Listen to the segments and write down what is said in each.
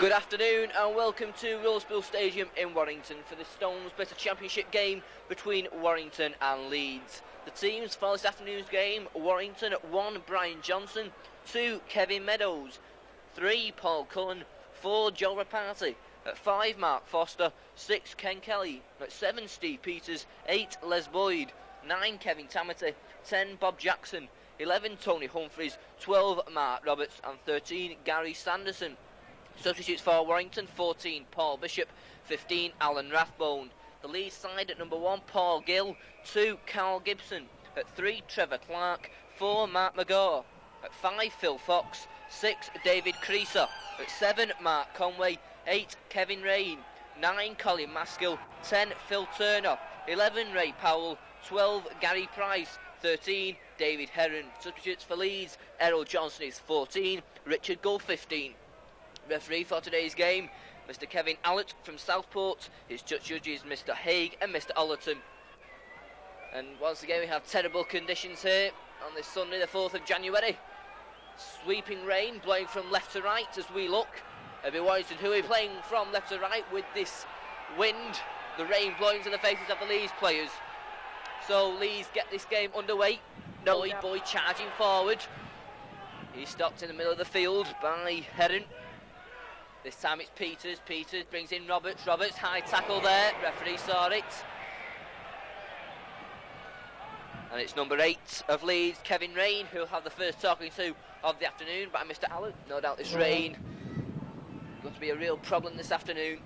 Good afternoon and welcome to Willsbill Stadium in Warrington for the Stones Bitter Championship game between Warrington and Leeds. The teams for this afternoon's game: Warrington at 1, Brian Johnson; 2, Kevin Meadows; 3, Paul Cullen; 4, Joe Rapati; at 5, Mark Foster; 6, Ken Kelly; at 7, Steve Peters; 8, Les Boyd; 9, Kevin Tamati; 10, Bob Jackson; 11, Tony Humphries; 12, Mark Roberts; and 13, Gary Sanderson. Substitutes for Warrington: 14, Paul Bishop; 15, Alan Rathbone. The Leeds side at number 1, Paul Gill; 2, Carl Gibson; at 3, Trevor Clark; 4, Mark McGaw; at 5, Phil Fox; 6, David Creaser; at 7, Mark Conway; 8, Kevin Rain; 9, Colin Maskill; 10, Phil Turner; 11, Ray Powell; 12, Gary Price; 13, David Heron. Substitutes for Leeds: Errol Johnson is 14, Richard Gull 15. Referee for today's game, Mr. Kevin Allett from Southport. His judges Mr. Haig and Mr. Ollerton. And once again we have terrible conditions here on this Sunday the 4th of January. Sweeping rain blowing from left to right as we look. Every Warrington who are playing from left to right with this wind, the rain blowing to the faces of the Leeds players. So Leeds get this game underway. Boyd charging forward. He's stopped in the middle of the field by Heron. This time it's Peters. Peters brings in Roberts. Roberts, high tackle there. Referee saw it. And it's number 8 of Leeds, Kevin Rain, who'll have the first talking to of the afternoon by Mr. Allen. No doubt this rain going to be a real problem this afternoon.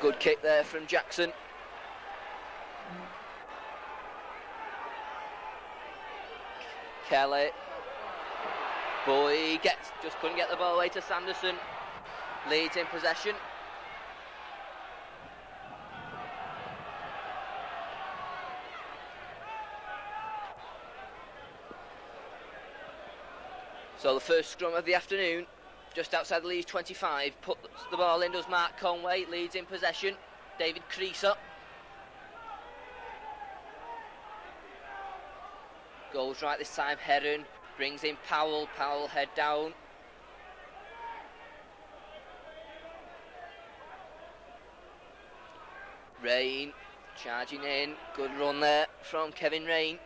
Good kick there from Jackson. Kelly. Boy just couldn't get the ball away to Sanderson. Leeds in possession. So the first scrum of the afternoon. Just outside the Leeds 25, puts the ball in, does Mark Conway. Leeds in possession. David Creaser. Goes right this time, Heron. Brings in Powell. Powell head down. Rain charging in. Good run there from Kevin Rain.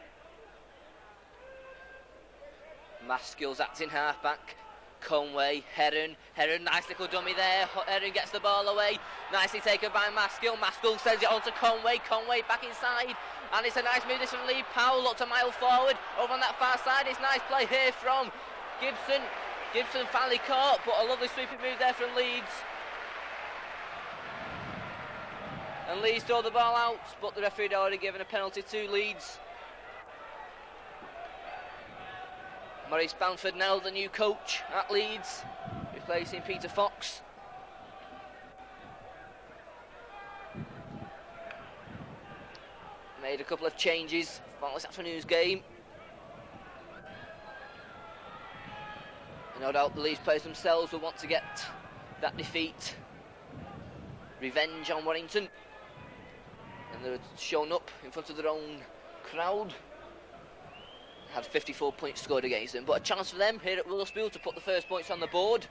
Maskill's acting halfback. Conway, Heron, nice little dummy there. Heron gets the ball away, nicely taken by Maskill. Maskill sends it on to Conway. Conway back inside, and it's a nice move this from Lee. Powell looked a mile forward over on that far side. It's nice play here from Gibson. Gibson finally caught, but a lovely sweeping move there from Leeds. And Leeds throw the ball out, but the referee had already given a penalty to Leeds. Maurice Bamford now the new coach at Leeds, replacing Peter Fox. Made a couple of changes for this afternoon's game. And no doubt the Leeds players themselves will want to get that defeat, revenge on Warrington. And they're shown up in front of their own crowd. Had 54 points scored against them, but a chance for them here at Willsbill to put the first points on the board.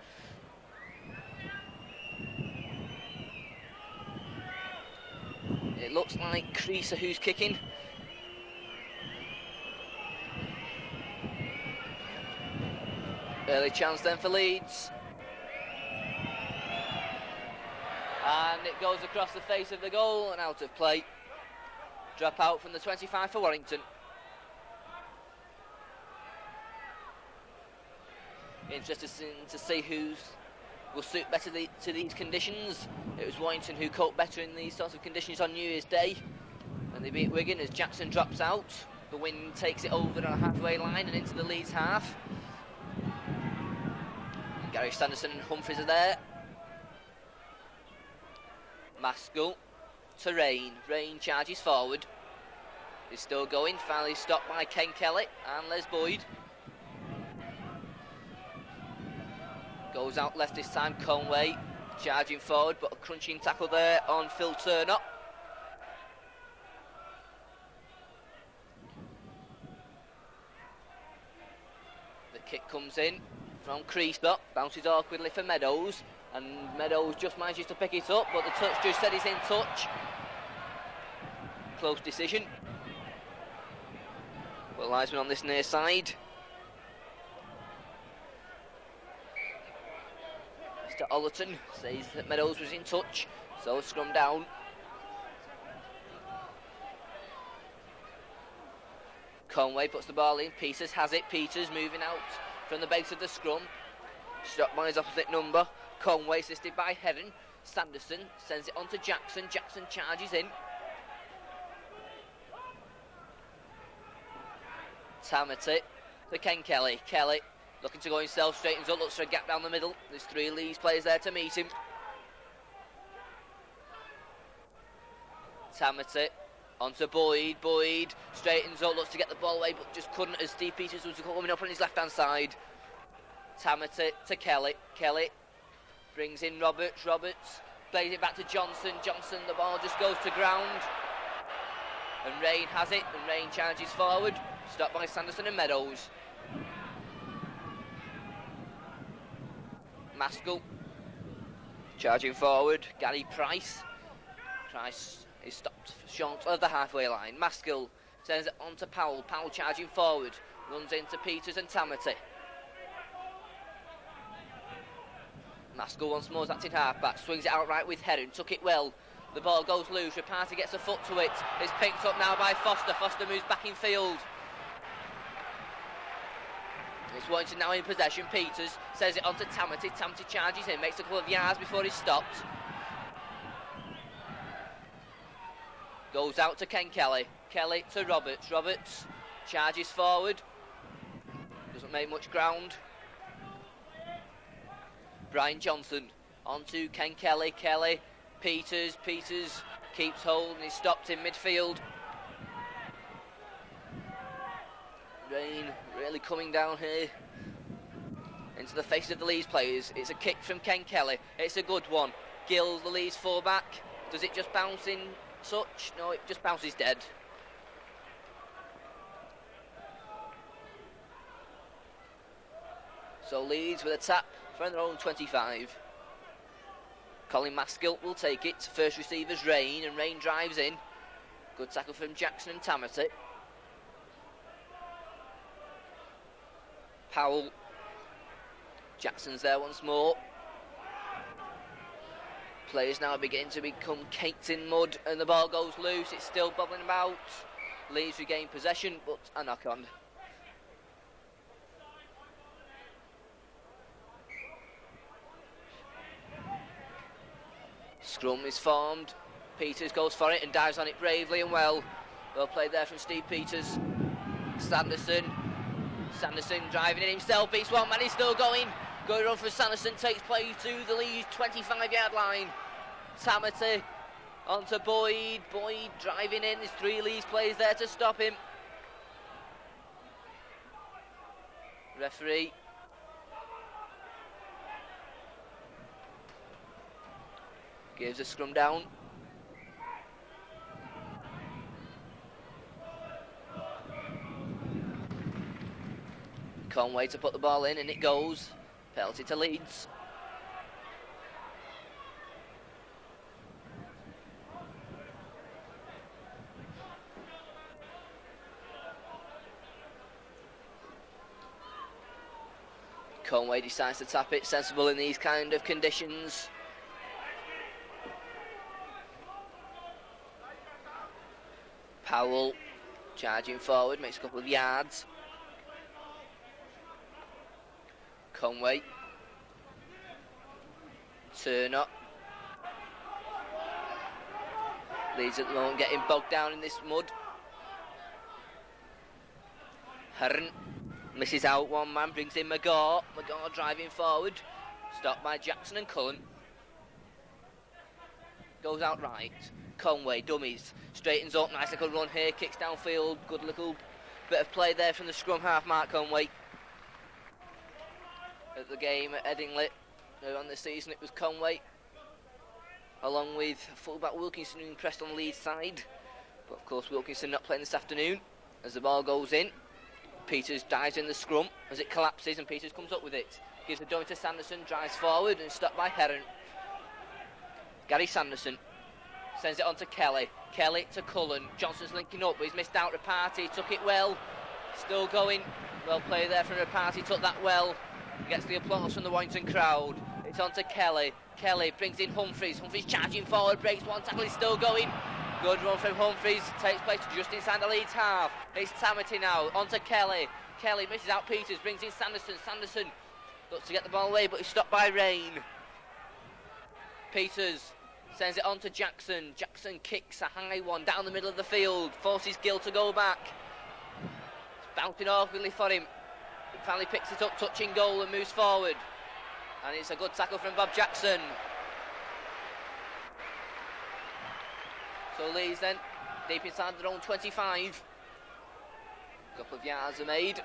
It looks like Creaser who's kicking. Early chance then for Leeds. And it goes across the face of the goal and out of play. Drop out from the 25 for Warrington. Interesting to see who will suit better to these conditions. It was Warrington who coped better in these sorts of conditions on New Year's Day, and they beat Wigan as Jackson drops out. The wind takes it over the halfway line and into the Leeds half. And Gary Sanderson and Humphries are there. Maskill to Rain. Rain charges forward. He's still going. Finally stopped by Ken Kelly and Les Boyd. Goes out left this time, Conway. Charging forward, but a crunching tackle there on Phil Turner. The kick comes in from Creasper, bounces awkwardly for Meadows, and Meadows just manages to pick it up, but the touch judge said he's in touch. Close decision. Well, linesman on this near side. Mr. Ollerton says that Meadows was in touch, so scrum down. Conway puts the ball in, Peters has it, Peters moving out from the base of the scrum. Stopped by his opposite number. Conway assisted by Heron. Sanderson sends it on to Jackson. Jackson charges in. Tamati to Ken Kelly. Kelly looking to go himself, straightens up, looks for a gap down the middle. There's 3 Leeds players there to meet him. Tamati onto Boyd. Boyd straightens up, looks to get the ball away, but just couldn't as Steve Peters was coming up on his left hand side. Tamati to Kelly. Kelly brings in Roberts. Roberts plays it back to Johnson. Johnson, the ball just goes to ground. And Rain has it, and Rain charges forward. Stopped by Sanderson and Meadows. Maskell charging forward. Gary Price. Price is stopped short of the halfway line. Maskell sends it on to Powell. Powell charging forward. Runs into Peters and Tamati. Maskell once more is acting halfback. Swings it outright with Heron. Took it well. The ball goes loose. Rapati gets a foot to it. It's picked up now by Foster. Foster moves back in field. It's Warrington now in possession. Peters sends it on to Tamati. Tamati charges in. Makes a couple of yards before he's stopped. Goes out to Ken Kelly. Kelly to Roberts. Roberts charges forward. Doesn't make much ground. Brian Johnson onto Ken Kelly. Kelly, Peters. Peters keeps hold and he's stopped in midfield. Rain really coming down here into the face of the Leeds players. It's a kick from Ken Kelly. It's a good one. Gill, the Leeds fullback. Does it just bounce in such? No, it just bounces dead. So Leeds with a tap from their own 25. Colin Maskell will take it. First receiver's Rain, and Rain drives in. Good tackle from Jackson and Tamati. Powell. Jackson's there once more. Players now beginning to become caked in mud, and the ball goes loose. It's still bubbling about. Leeds regain possession, but a knock on. Scrum is formed. Peters goes for it and dives on it bravely and well. Well played there from Steve Peters. Sanderson driving in himself, beats one man, he's still going. Going on for Sanderson, takes play to the Leeds 25-yard line. Tamati onto Boyd. Boyd driving in, there's 3 Leeds players there to stop him. Referee gives a scrum down. Conway to put the ball in, and it goes. Penalty to Leeds. Conway decides to tap it, sensible in these kind of conditions. Powell charging forward, makes a couple of yards. Conway. Turner. Leeds at the moment getting bogged down in this mud. Heron misses out one man, brings in McGaw. McGaw driving forward. Stopped by Jackson and Cullen. Goes out right. Conway, dummies. Straightens up, nice little run here, kicks downfield. Good little bit of play there from the scrum half, Mark Conway. At the game at Headingley on this season, it was Conway along with fullback Wilkinson, who impressed on the Leeds side. But of course Wilkinson not playing this afternoon. As the ball goes in, Peters dives in the scrum as it collapses, and Peters comes up with it. Gives the dummy to Sanderson, drives forward and stopped by Heron. Gary Sanderson sends it on to Kelly. Kelly to Cullen. Johnson's linking up, but he's missed out. Rapati took it well. Still going. Well played there from Rapati, took that well. Gets the applause from the Warrington crowd. It's on to Kelly. Kelly brings in Humphreys. Humphreys charging forward, breaks one tackle, he's still going. Good run from Humphreys, takes place just inside the Leeds half. It's Tamati now, on to Kelly. Kelly misses out Peters, brings in Sanderson. Sanderson looks to get the ball away, but he's stopped by Rain. Peters sends it on to Jackson. Jackson kicks a high one down the middle of the field, forces Gill to go back. It's bouncing awkwardly for him. He finally picks it up, touching goal, and moves forward. And it's a good tackle from Bob Jackson. So Leeds then, deep inside their own 25. A couple of yards are made.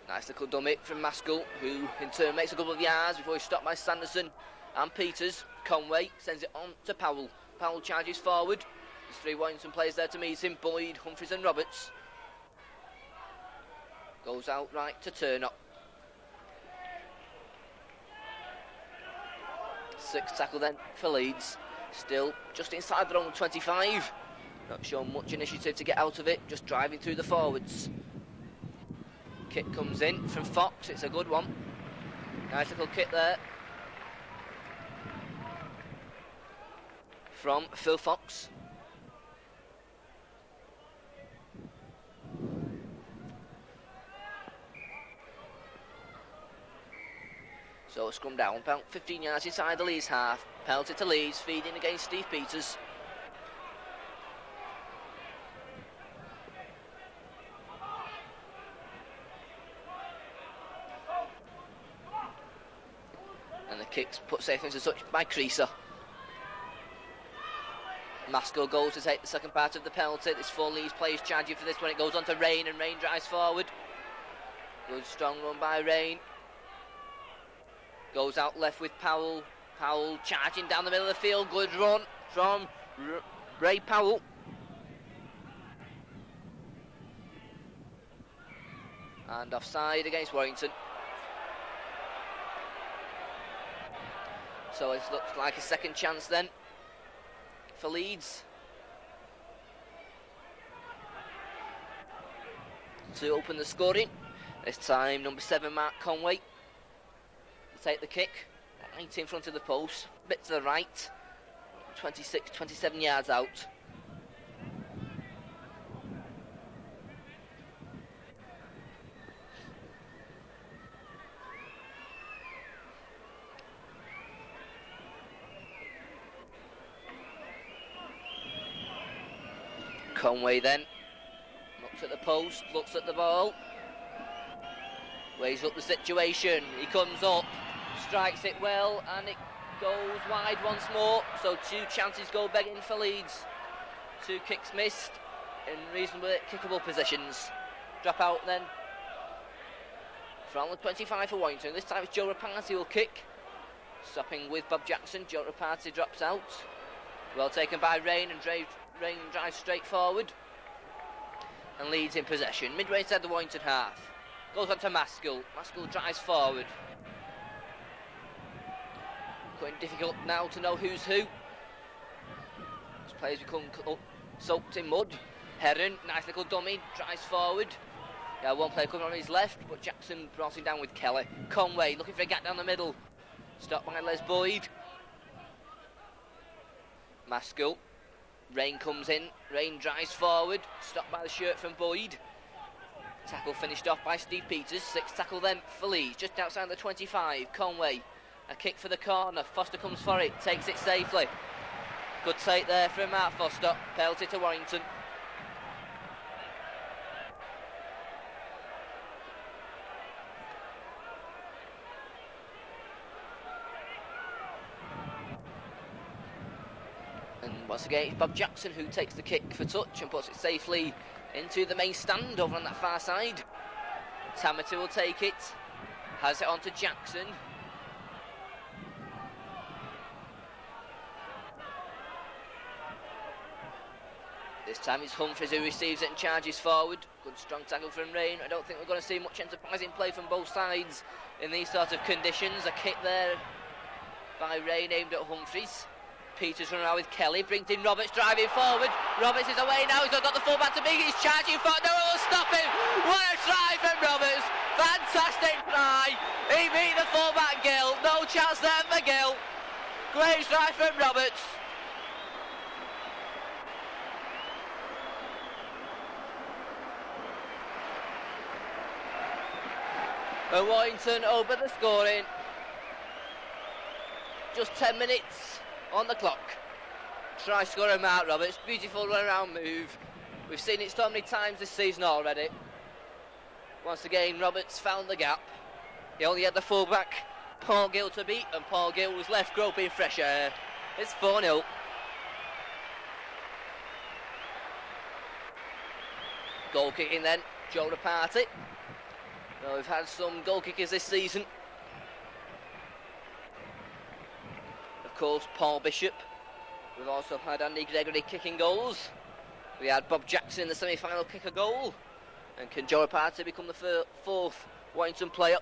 Nice little dummy from Maskell, who in turn makes a couple of yards before he's stopped by Sanderson and Peters. Conway sends it on to Powell. Powell charges forward. There's three Warrington players there to meet him: Boyd, Humphreys and Roberts. Goes out right to Turnock. Sixth tackle then for Leeds. Still just inside their own 25. Not showing much initiative to get out of it, just driving through the forwards. Kick comes in from Fox, it's a good one. Nice little kick there from Phil Fox. So a scrum down, about 15 yards inside the Leeds half. Penalty to Leeds, feeding against Steve Peters. And the kick's put safe into touch by Creaser. Maskell goes to take the second part of the penalty. There's four Leeds players charging for this when it goes on to Rain, and Rain drives forward. Good strong run by Rain. Goes out left with Powell. Powell charging down the middle of the field. Good run from Ray Powell. And offside against Warrington. So it looks like a second chance then for Leeds to open the scoring. This time number 7 Mark Conway take the kick, 90 in front of the post, a bit to the right, 26, 27 yards out. Conway then looks at the post, looks at the ball, weighs up the situation, he comes up, strikes it well, and it goes wide once more. So two chances go begging for Leeds. Two kicks missed in reasonably kickable positions. Drop out then from the 25 for Warrington. This time it's Joe Rapati will kick. Stopping with Bob Jackson, Joe Rapati drops out. Well taken by Rain, and Rain drives straight forward. And Leeds in possession. Midway inside the Warrington half. Goes on to Maskell. Maskell drives forward. Quite difficult now to know who's who. As players become soaked in mud. Heron, nice little dummy, drives forward. Yeah, one player coming on his left, but Jackson brought him down with Kelly. Conway looking for a gap down the middle. Stopped by Les Boyd. Maskell. Rain comes in. Rain drives forward. Stopped by the shirt from Boyd. Tackle finished off by Steve Peters. Sixth tackle then for Leeds, just outside the 25. Conway, a kick for the corner. Foster comes for it, takes it safely. Good take there from Mark Foster. Penalty to Warrington. And once again it's Bob Jackson who takes the kick for touch and puts it safely into the main stand over on that far side. Tamati will take it, has it on to Jackson. This time it's Humphries who receives it and charges forward. Good strong tackle from Rain. I don't think we're going to see much enterprising play from both sides in these sort of conditions. A kick there by Rain aimed at Humphries. Peters running around with Kelly, brings in Roberts driving forward. Roberts is away now, he's not got the full back to me, he's charging forward, no one will stop him. What a try from Roberts, fantastic try. He beat the full back Gill, no chance there for Gill. Great try from Roberts. And Warrington over the scoring. Just 10 minutes on the clock. Try scorer Mark Roberts, beautiful run around move. We've seen it so many times this season already. Once again, Roberts found the gap. He only had the fullback Paul Gill to beat, and Paul Gill was left groping fresh air. It's 4-0. Goal kicking then, Joe Party. Well, we've had some goal kickers this season. Of course, Paul Bishop. We've also had Andy Gregory kicking goals. We had Bob Jackson in the semi-final kick a goal. And can Joe Party become the fourth Warrington player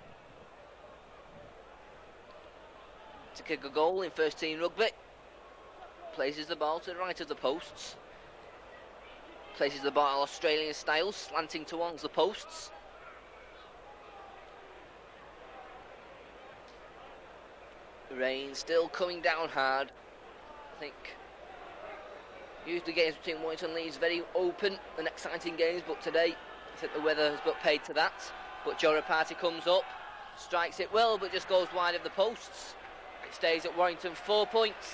to kick a goal in first team rugby? Places the ball to the right of the posts. Places the ball Australian style, slanting towards the posts. The rain still coming down hard. I think usually games between Warrington and Leeds very open and exciting games, but today I think the weather has got paid to that. But Joe Party comes up, strikes it well, but just goes wide of the posts. It stays at Warrington 4 points,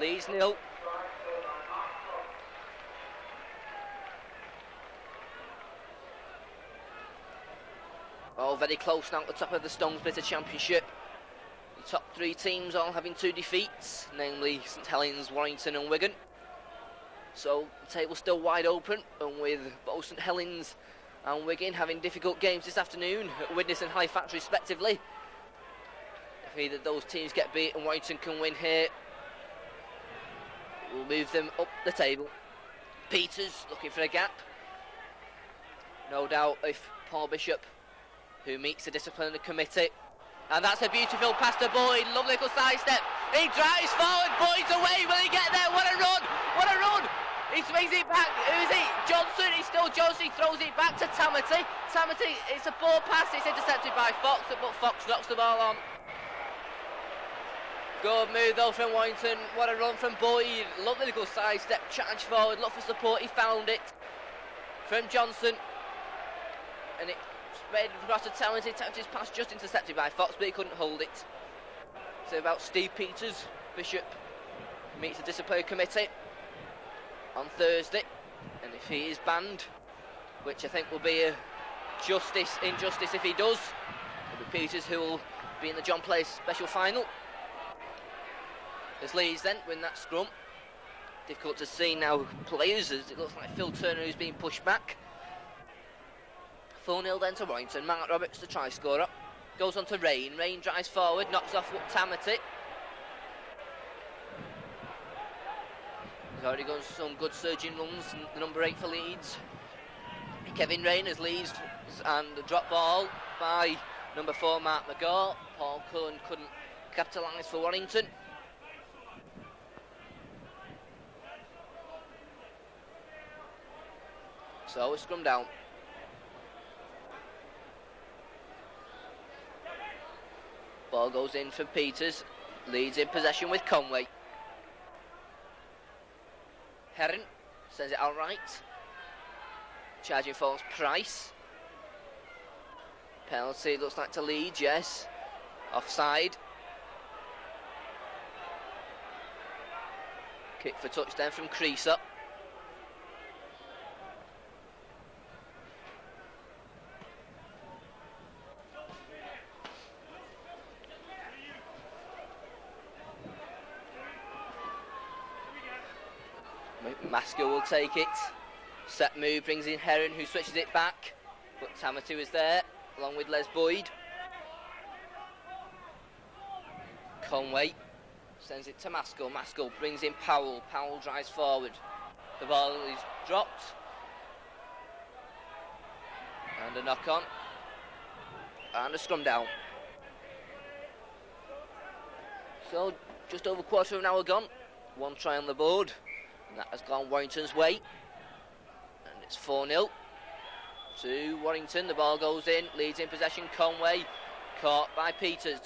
Leeds 0. All very close now at the top of the Stones Bitter Championship. The top three teams all having 2 defeats, namely St Helens, Warrington and Wigan. So the table's still wide open, and with both St Helens and Wigan having difficult games this afternoon at Widnes and Halifax respectively. If either of those teams get beat and Warrington can win here, it will move them up the table. Peters looking for a gap. No doubt if Paul Bishop, who meets the disciplinary committee, and that's a beautiful pass to Boyd, lovely little side step. He drives forward, Boyd's away, will he get there? What a run, what a run! He swings it back, who is he? Johnson, he's still Johnson, he throws it back to Tamati. Tamati, it's a ball pass, it's intercepted by Fox, but Fox knocks the ball on. Good move though from Warrington, what a run from Boyd, lovely little side step, charge forward, look for support, he found it. From Johnson, and it spread across to Tamati, Tamati's pass just intercepted by Fox, but he couldn't hold it. So about Steve Peters, Bishop meets the disciplinary committee on Thursday, and if he is banned, which I think will be a injustice if he does, it'll be Peters who will be in the John Place special final. As Leeds then win that scrum. Difficult to see now players, as it looks like Phil Turner who's being pushed back. 4-0 then to Warrington. Mark Roberts, the try scorer, goes on to Rain. Rain drives forward, knocks off Tamati. He's already got some good surging runs, the number 8 for Leeds. Kevin Rain has Leeds, and the drop ball by number 4 Mark McGaw. Paul Cullen couldn't capitalise for Warrington. So it's scrum down. Ball goes in for Peters. Leeds in possession with Conway. Herron sends it outright. Charging forwards Price. Penalty looks like to Leeds, yes. Offside. Kick for touchdown from Creaser. Maskell will take it. Set move brings in Herron, who switches it back, but Tamati was there along with Les Boyd. Conway sends it to Maskell. Maskell brings in Powell. Powell drives forward. The ball is dropped. And a knock on. And a scrum down. So, just over a quarter of an hour gone. One try on the board. And that has gone Warrington's way. And it's 4-0 to Warrington. The ball goes in. Leeds in possession. Conway caught by Peters.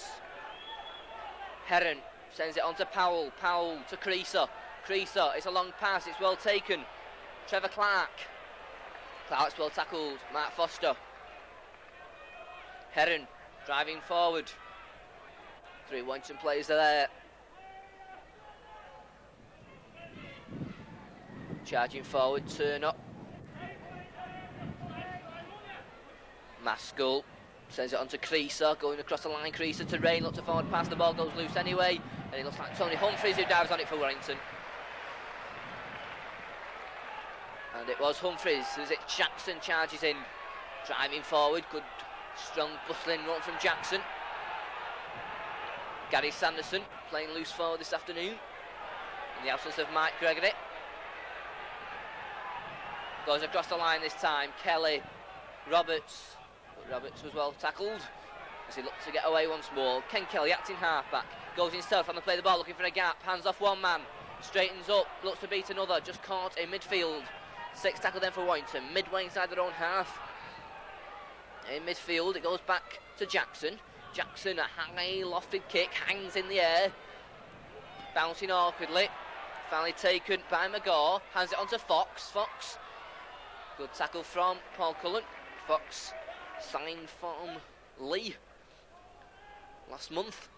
Heron sends it on to Powell. Powell to Creaser. Creaser, it's a long pass. It's well taken. Trevor Clark. Clark's well tackled. Mark Foster. Heron driving forward. 3 Warrington players are there. Charging forward, turn up. Maskell sends it on to Creaser, going across the line. Creaser to Rain, looks a forward pass, the ball goes loose anyway, and it looks like Tony Humphries who dives on it for Warrington. And it was Humphries, as it Jackson charges in, driving forward. Good, strong, bustling run from Jackson. Gary Sanderson playing loose forward this afternoon, in the absence of Mike Gregory. Goes across the line this time. Kelly, Roberts. But Roberts was well tackled as he looked to get away once more. Ken Kelly, acting halfback, goes himself on the play the ball, looking for a gap. Hands off one man, straightens up, looks to beat another. Just caught in midfield. 6 tackle then for Warrington, midway inside their own half. In midfield, it goes back to Jackson. Jackson, a high lofted kick, hangs in the air, bouncing awkwardly. Finally taken by McGaw. Hands it on to Fox. Fox. Good tackle from Paul Cullen. Fox signed from Lee last month.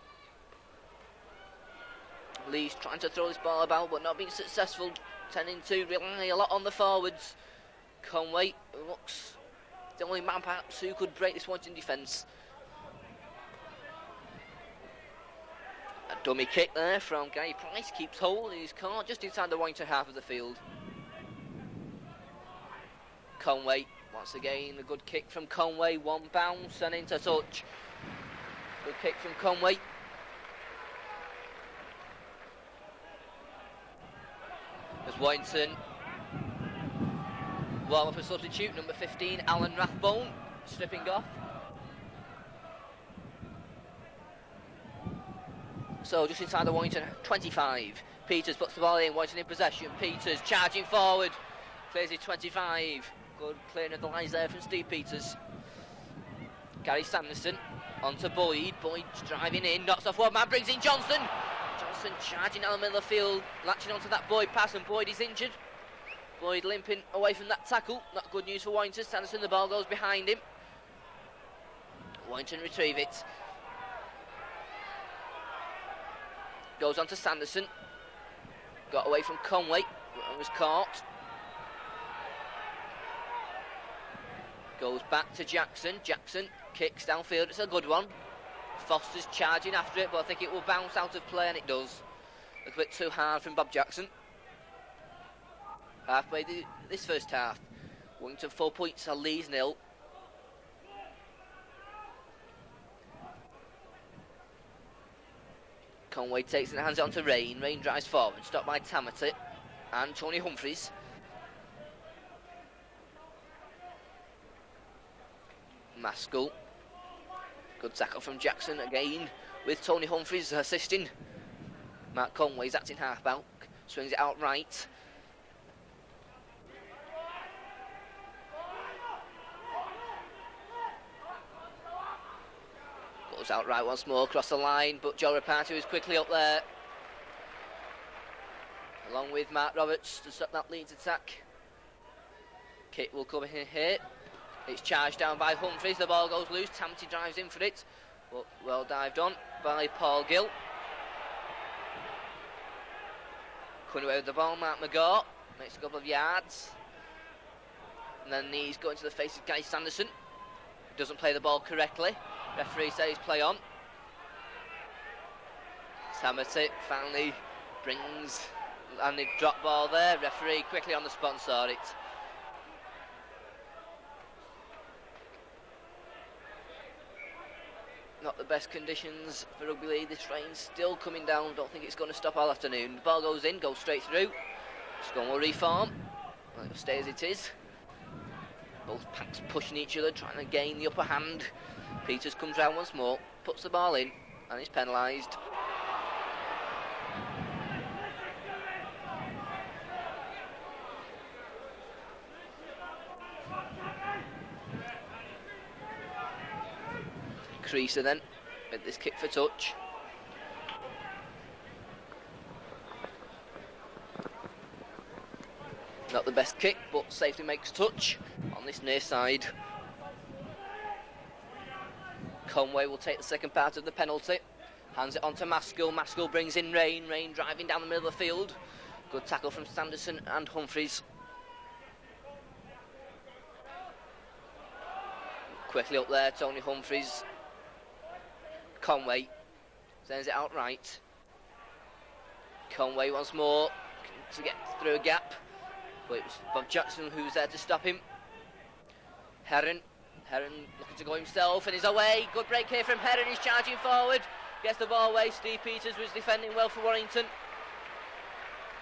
Lee's trying to throw this ball about but not being successful, tending to rely a lot on the forwards. Conway looks the only man perhaps who could break this Warrington defence. A dummy kick there from Gary Price, keeps hold in his car just inside the Warrington half of the field. Conway, once again, a good kick from Conway, one bounce and into touch. Good kick from Conway. As Warrington warm up a substitute, number 15, Alan Rathbone, stripping off. So just inside the Warrington 25, Peters puts the ball in, Warrington in possession. Peters charging forward, clears his 25. Good clearing of the lines there from Steve Peters. Gary Sanderson onto Boyd. Boyd driving in, knocks off one man, brings in Johnson. Johnson charging down the middle of the field, latching onto that Boyd pass, and Boyd is injured. Boyd limping away from that tackle. Not good news for Warrington. Sanderson, the ball goes behind him. Warrington retrieve it. Goes on to Sanderson. Got away from Conway and was caught. Goes back to Jackson. Jackson kicks downfield. It's a good one. Foster's charging after it, but I think it will bounce out of play, and it does. A bit too hard from Bob Jackson. Halfway this first half. Warrington 4 points, Leeds 0. Conway takes it and hands it on to Rain. Rain drives forward, stopped by Tamati and Tony Humphries. Maskell. Good tackle from Jackson again, with Tony Humphries assisting. Mark Conway's acting halfback, swings it out right. Goes out right once more, across the line, but Joe Reparty is quickly up there, along with Mark Roberts to stop that Leeds attack. Kick will come in here. It's charged down by Humphries, the ball goes loose, Tamti drives in for it, but well dived on by Paul Gill. Coming away with the ball, Mark McGaw, makes a couple of yards, and then he's going to the face of Gary Sanderson, doesn't play the ball correctly, referee says play on. Tamati finally brings, and the drop ball there, referee quickly on the spot and saw it. Not the best conditions for rugby league. This rain's still coming down. Don't think it's going to stop all afternoon. The ball goes in, goes straight through. Scrum will reform. Well, it'll stay as it is. Both packs pushing each other, trying to gain the upper hand. Peters comes round once more, puts the ball in, and is penalised. Creaser then, with this kick for touch. Not the best kick, but safely makes touch on this near side. Conway will take the second part of the penalty. Hands it on to Maskell. Maskell brings in Rain. Rain driving down the middle of the field. Good tackle from Sanderson and Humphreys. Quickly up there, Tony Humphreys. Conway sends it outright. Conway once more to get through a gap, but it was Bob Jackson who was there to stop him. Heron looking to go himself and he's away. Good break here from Heron. He's charging forward, gets the ball away. Steve Peters was defending well for Warrington,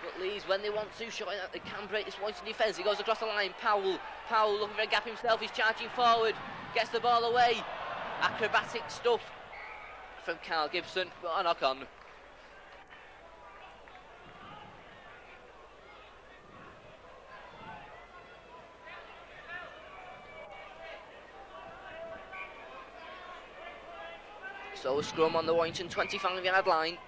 but Leeds, when they want to, showing that they can break this Warrington defence. He goes across the line. Powell looking for a gap himself. He's charging forward, gets the ball away. Acrobatic stuff from Carl Gibson, but a knock on. So a scrum on the Warrington 25-yard line.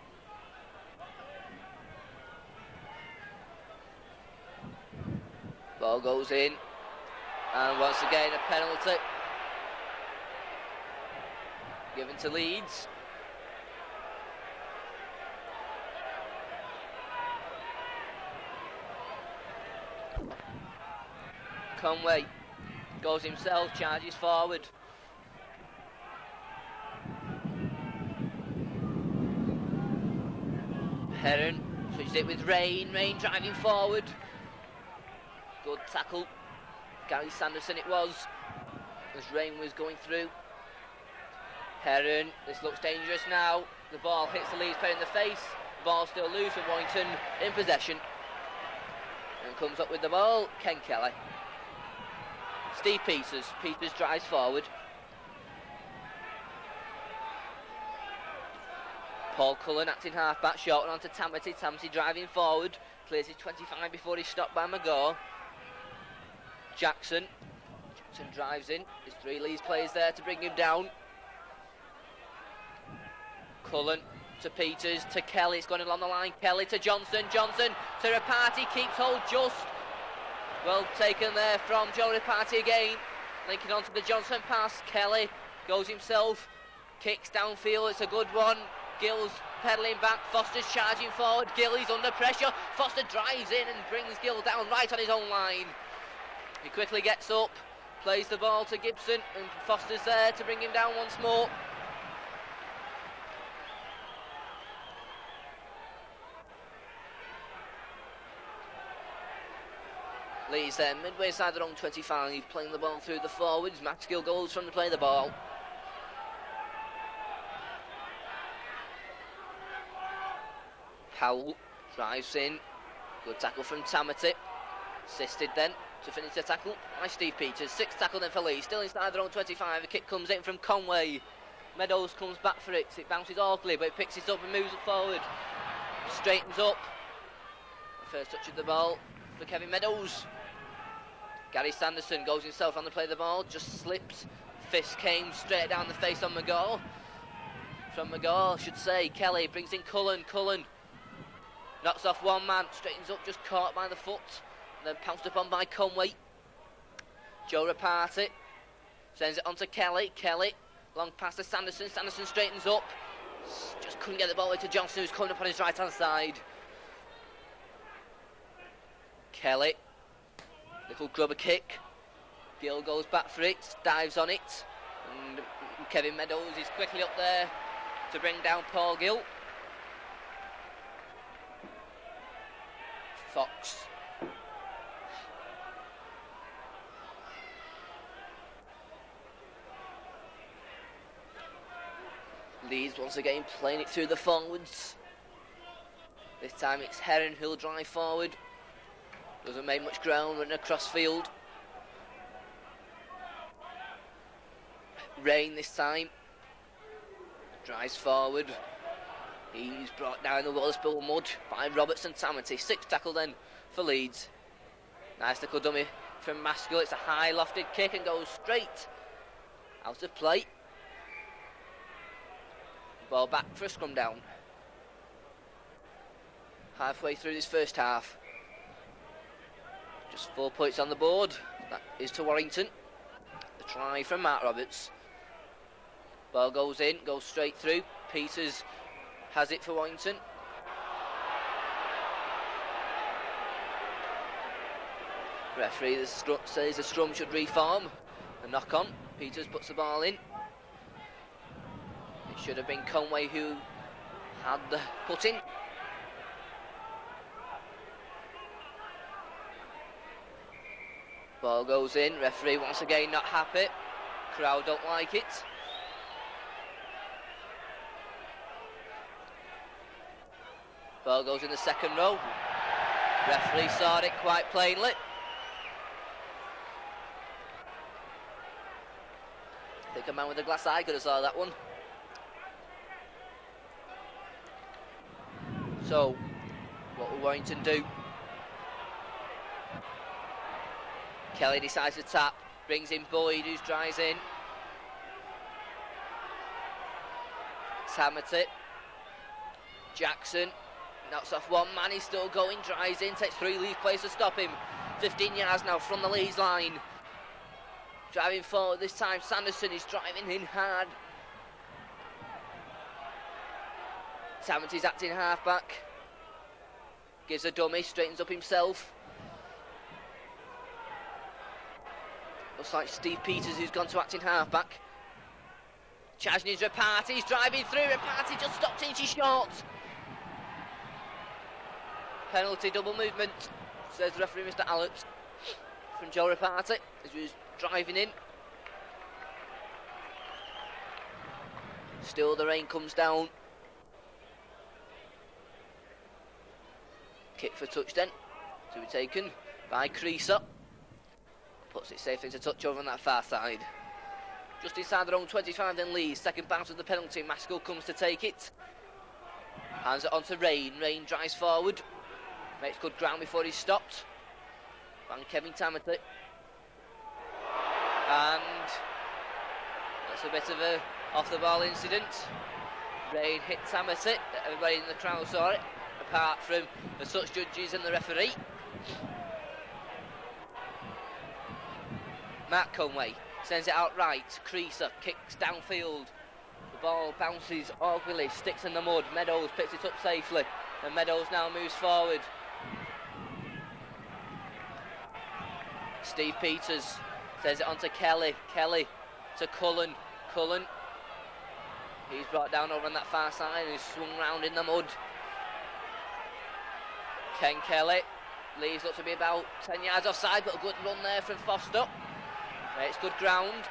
Ball goes in, and once again a penalty given to Leeds. Conway goes himself, charges forward. Heron switches it with Rain. Rain driving forward. Good tackle. Gary Sanderson it was, as Rain was going through. Heron, this looks dangerous now. The ball hits the Leeds player in the face. Ball still loose and Warrington in possession. And comes up with the ball, Ken Kelly. Steve Peters. Peters drives forward. Paul Cullen acting half-back, short on to Tamati. Tamati driving forward. Clears his 25 before he's stopped by McGaw. Jackson drives in. There's three Leeds players there to bring him down. Cullen to Peters, to Kelly. It's going along the line. Kelly to Johnson. Johnson to Rapati. Keeps hold just. Well taken there from Joe Rapati again. Linking onto the Johnson pass. Kelly goes himself. Kicks downfield. It's a good one. Gill's pedalling back. Foster's charging forward. Gill is under pressure. Foster drives in and brings Gill down right on his own line. He quickly gets up, plays the ball to Gibson, and Foster's there to bring him down once more. Leeds there, midway side their own 25, playing the ball through the forwards. Max Gill goes from to play the ball. Powell drives in. Good tackle from Tamati. Assisted then to finish the tackle by Steve Peters. Sixth tackle then for Leeds. Still inside their own 25. A kick comes in from Conway. Meadows comes back for it. It bounces awkwardly, but it picks it up and moves it forward. Straightens up. The first touch of the ball for Kevin Meadows. Gary Sanderson goes himself on to play the ball. Just slips. Fist came straight down the face on McGaw. From McGaw, I should say. Kelly brings in Cullen. Cullen knocks off one man. Straightens up, just caught by the foot. Then pounced upon by Conway. Joe Rapati sends it on to Kelly. Kelly, long pass to Sanderson. Sanderson straightens up. Just couldn't get the ball away to Johnson, who's coming up on his right-hand side. Kelly, little grubber kick. Gill goes back for it, dives on it. And Kevin Meadows is quickly up there to bring down Paul Gill. Fox. Leeds once again playing it through the forwards. This time it's Heron who'll drive forward. Doesn't make much ground running across field. Rain this time. Drives forward. He's brought down in the Waterspill mud by Robertson Tamity. 6th tackle then for Leeds. Nice little dummy from Maskell. It's a high lofted kick and goes straight out of play. Ball back for a scrum down. Halfway through this first half. Just 4 points on the board. That is to Warrington. The try from Mark Roberts. Ball goes in, goes straight through. Peters has it for Warrington. Referee says the scrum should reform. A knock on. Peters puts the ball in. It should have been Conway who had the put in. Ball goes in. Referee once again not happy. Crowd don't like it. Ball goes in the second row. Referee saw it quite plainly. I think a man with a glass eye could have saw that one. So, what will Warrington do? Kelly decides to tap, brings in Boyd, who drives in. Tamity. Jackson knocks off one man, he's still going, drives in, takes 3 Leeds players to stop him. 15 yards now from the Leeds line. Driving forward this time, Sanderson is driving in hard. Tamity's acting half-back. Gives a dummy, straightens up himself. Looks like Steve Peters who's gone to acting half-back. Chasney's Reparty's driving through, Reparty just stopped inches short. Penalty, double movement, says the referee Mr. Allett from Joe Reparty as he was driving in. Still the rain comes down. Kick for touch then, to be taken by Creaser. Puts it safely to touch over on that far side. Just inside their own 25 then Leeds, second bounce of the penalty, Maskell comes to take it. Hands it on to Rain, Rain drives forward. Makes good ground before he's stopped. By Kevin Tamity. And that's a bit of a off the ball incident. Rain hit Tamity, everybody in the crowd saw it, apart from the touch judges and the referee. Matt Conway sends it out right, Creaser kicks downfield. The ball bounces awkwardly, sticks in the mud. Meadows picks it up safely, and Meadows now moves forward. Steve Peters sends it on to Kelly, Kelly to Cullen, Cullen. He's brought down over on that far side and he's swung round in the mud. Ken Kelly, Leeds look to be about 10 yards offside, but a good run there from Foster. It's good ground.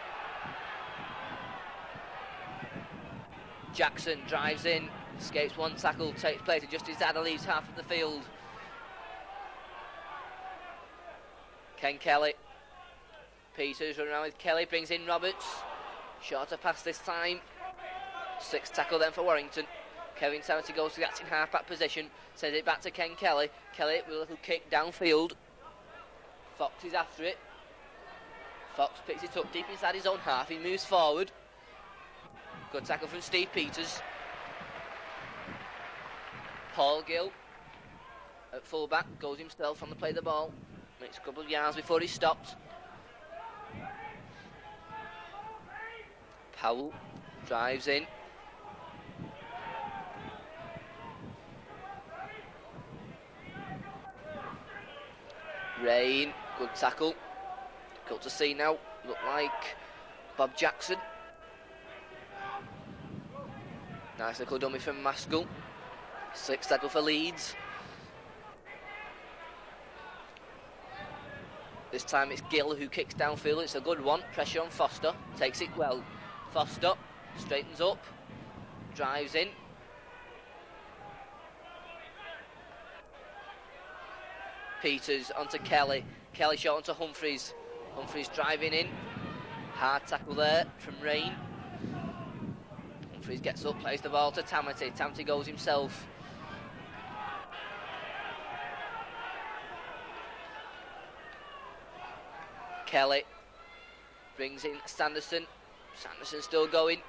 Jackson drives in, escapes one tackle, takes place just inside the Leeds half of the field. Ken Kelly. Peters running around with Kelly, brings in Roberts. Shorter pass this time. 6th tackle then for Warrington. Kevin Tamity goes to the acting half-back position, sends it back to Ken Kelly. Kelly with a little kick downfield. Fox is after it. Fox picks it up deep inside his own half, he moves forward. Good tackle from Steve Peters. Paul Gill at full-back, goes himself on the play of the ball. Makes a couple of yards before he's stopped. Powell drives in. Rain, good tackle. Difficult to see now. Look like Bob Jackson. Nice little dummy from Maskell. 6th tackle for Leeds. This time it's Gill who kicks downfield. It's a good one. Pressure on Foster. Takes it well. Foster straightens up. Drives in. Peters onto Kelly. Kelly shot onto Humphreys. Humphreys driving in. Hard tackle there from Rain. Humphreys gets up, plays the ball to Tamati. Tamati goes himself. Kelly brings in Sanderson. Sanderson still going.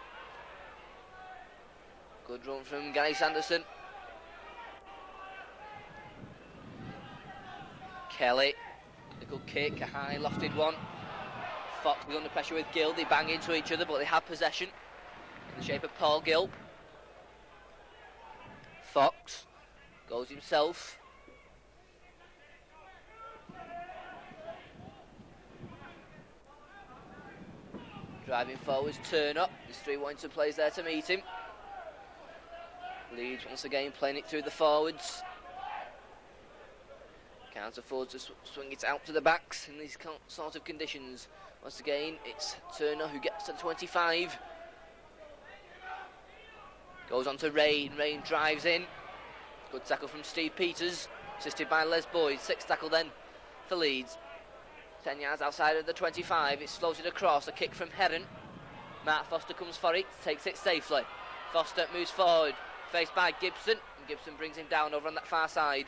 Good run from Gary Sanderson. Kelly, a good kick, a high lofted one. Fox was under pressure with Gill. They bang into each other, but they have possession in the shape of Paul Gill. Fox goes himself. Driving forwards, turn up. There's 3 Warrington players there to meet him. Leeds once again playing it through the forwards. Can't afford to swing it out to the backs in these sort of conditions. Once again, it's Turner who gets to the 25. Goes on to Rain. Rain drives in. Good tackle from Steve Peters, assisted by Les Boyd. 6th tackle then for Leeds. 10 yards outside of the 25. It's floated across. A kick from Heron. Matt Foster comes for it, takes it safely. Foster moves forward, faced by Gibson, and Gibson brings him down over on that far side.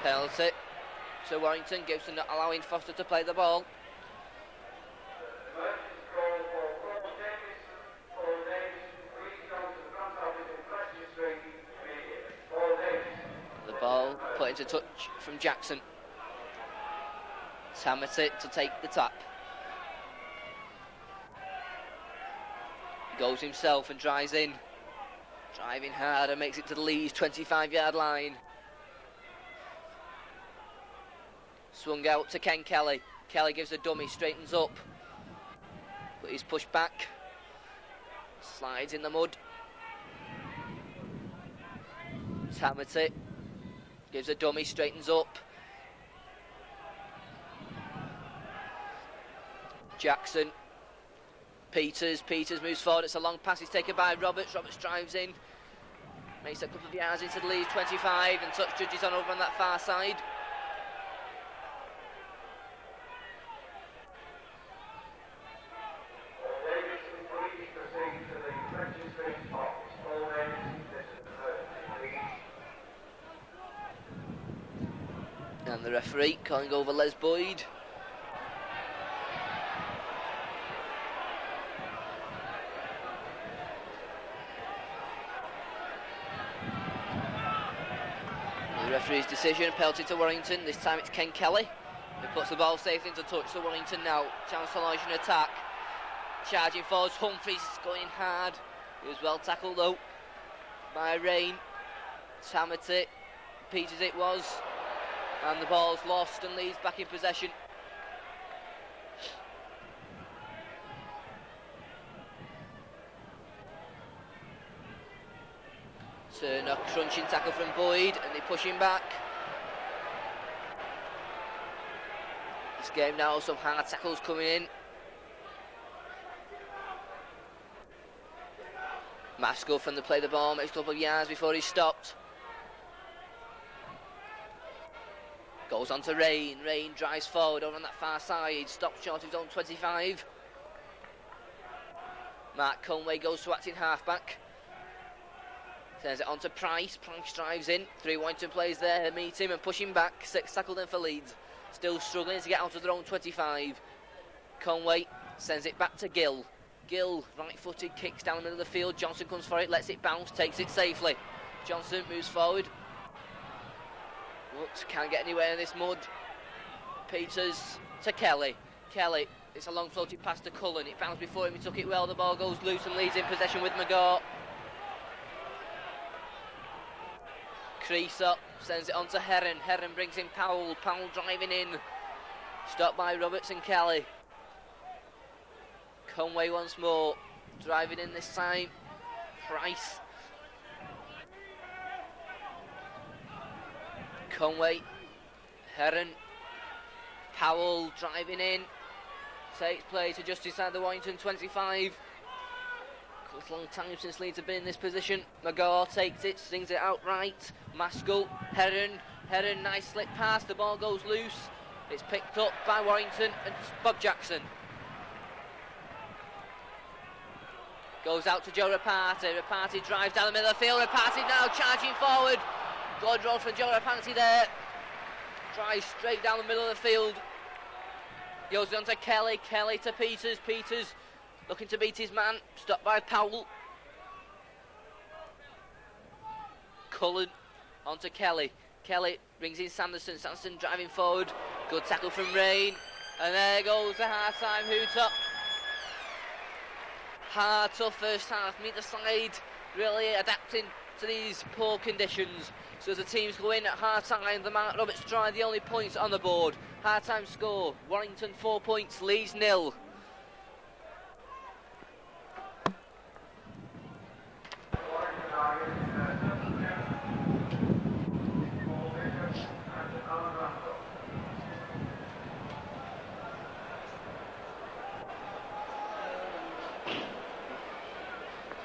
Penalty to Warrington. Gibson not allowing Foster to play the ball. The ball put into touch from Jackson. Tamati to take the tap. Goes himself and drives in. Driving hard and makes it to the Leeds 25-yard line. Swung out to Ken Kelly. Kelly gives a dummy, straightens up. But he's pushed back. Slides in the mud. Tamati gives a dummy, straightens up. Jackson. Peters moves forward. It's a long pass. It's taken by Roberts. Roberts drives in. Makes a couple of yards into the Leeds 25 and touch judges on over on that far side. And the referee calling over Les Boyd. The referee's decision, penalty to Warrington. This time it's Ken Kelly who puts the ball safely into touch. So Warrington now, chance to launch an attack. Charging forwards, Humphreys going hard. He was well tackled though by Rain. Tamati, Peters it was. And the ball's lost and Leeds back in possession. Turner, crunching tackle from Boyd, and they push him back. This game now, some hard tackles coming in. Maskell from the play the ball, makes a couple of yards before he's stopped. Goes on to Rain. Rain drives forward over on that far side. Stops short of his own 25. Mark Conway goes to acting halfback. Sends it on to Price. Price drives in. 3 Warrington players there meet him and push him back. 6 tackled in for Leeds. Still struggling to get out of their own 25. Conway sends it back to Gill. Gill, right-footed, kicks down the middle of the field. Johnson comes for it, lets it bounce, takes it safely. Johnson moves forward. But can't get anywhere in this mud. Peters to Kelly. Kelly, it's a long floated pass to Cullen. It bounced before him, he took it well. The ball goes loose and Leeds in possession with McGaw. Crease up, sends it on to Heron. Heron brings in Powell. Powell driving in. Stopped by Roberts and Kelly. Conway once more. Driving in this time. Price. Conway, Heron, Powell driving in, takes play to just inside the Warrington 25. It's a long time since Leeds have been in this position. McGaw takes it, swings it outright. Maskell, Heron, nice slip pass, the ball goes loose. It's picked up by Warrington and Bob Jackson. Goes out to Joe Rapati. Rapati drives down the middle of the field. Rapati now charging forward. Good run from Joe Rapati there. Drives straight down the middle of the field. Goes on to Kelly. Kelly to Peters. Peters looking to beat his man. Stopped by Powell. Cullen on to Kelly. Kelly brings in Sanderson. Sanderson driving forward. Good tackle from Rain. And there goes the half-time hoot-up. Hard, tough first half. Meet the side really adapting to these poor conditions. So as the teams go in at half-time, the Mark Roberts try the only points on the board. Half-time score, Warrington 4 points, Leeds 0.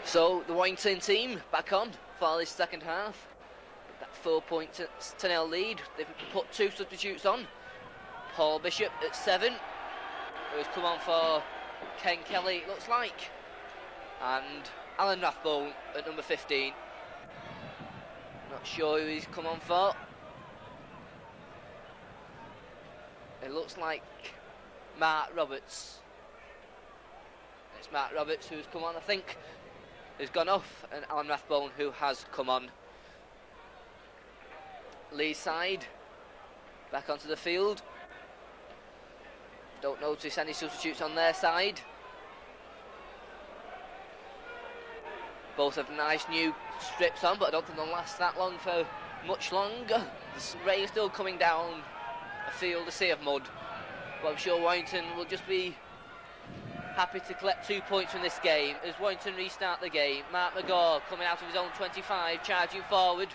So the Warrington team back on for this second half. That 4 point to 0 lead. They've put 2 substitutes on. Paul Bishop at 7, who's come on for Ken Kelly, it looks like. And Alan Rathbone at number 15. Not sure who he's come on for. It looks like Mark Roberts. It's Mark Roberts who's come on, I think. Who's gone off, and Alan Rathbone who has come on. Lee's side back onto the field. Don't notice any substitutes on their side. Both have nice new strips on, but I don't think they'll last that long for much longer. The rain still coming down a field, a sea of mud. But I'm sure Warrington will just be happy to collect 2 points from this game as Warrington restart the game. Mark McGaw coming out of his own 25, charging forward.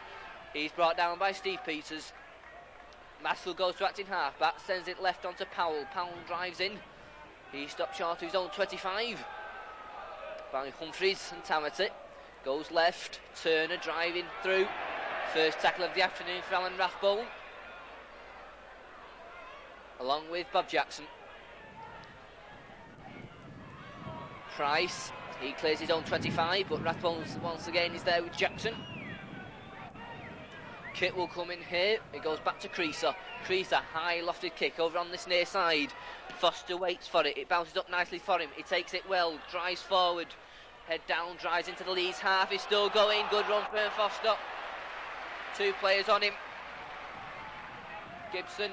He's brought down by Steve Peters. Maskell goes to acting halfback, sends it left onto Powell. Powell drives in. He stops short of his own 25 by Humphreys and Tamati. Goes left, Turner driving through. First tackle of the afternoon for Alan Rathbone, along with Bob Jackson. Price, he clears his own 25, but Rathbone once again is there with Jackson. Kit will come in here. It goes back to Creaser. Creaser, high lofted kick over on this near side. Foster waits for it. It bounces up nicely for him. He takes it well, drives forward. Head down, drives into the Leeds half. He's still going. Good run for Foster. 2 players on him. Gibson,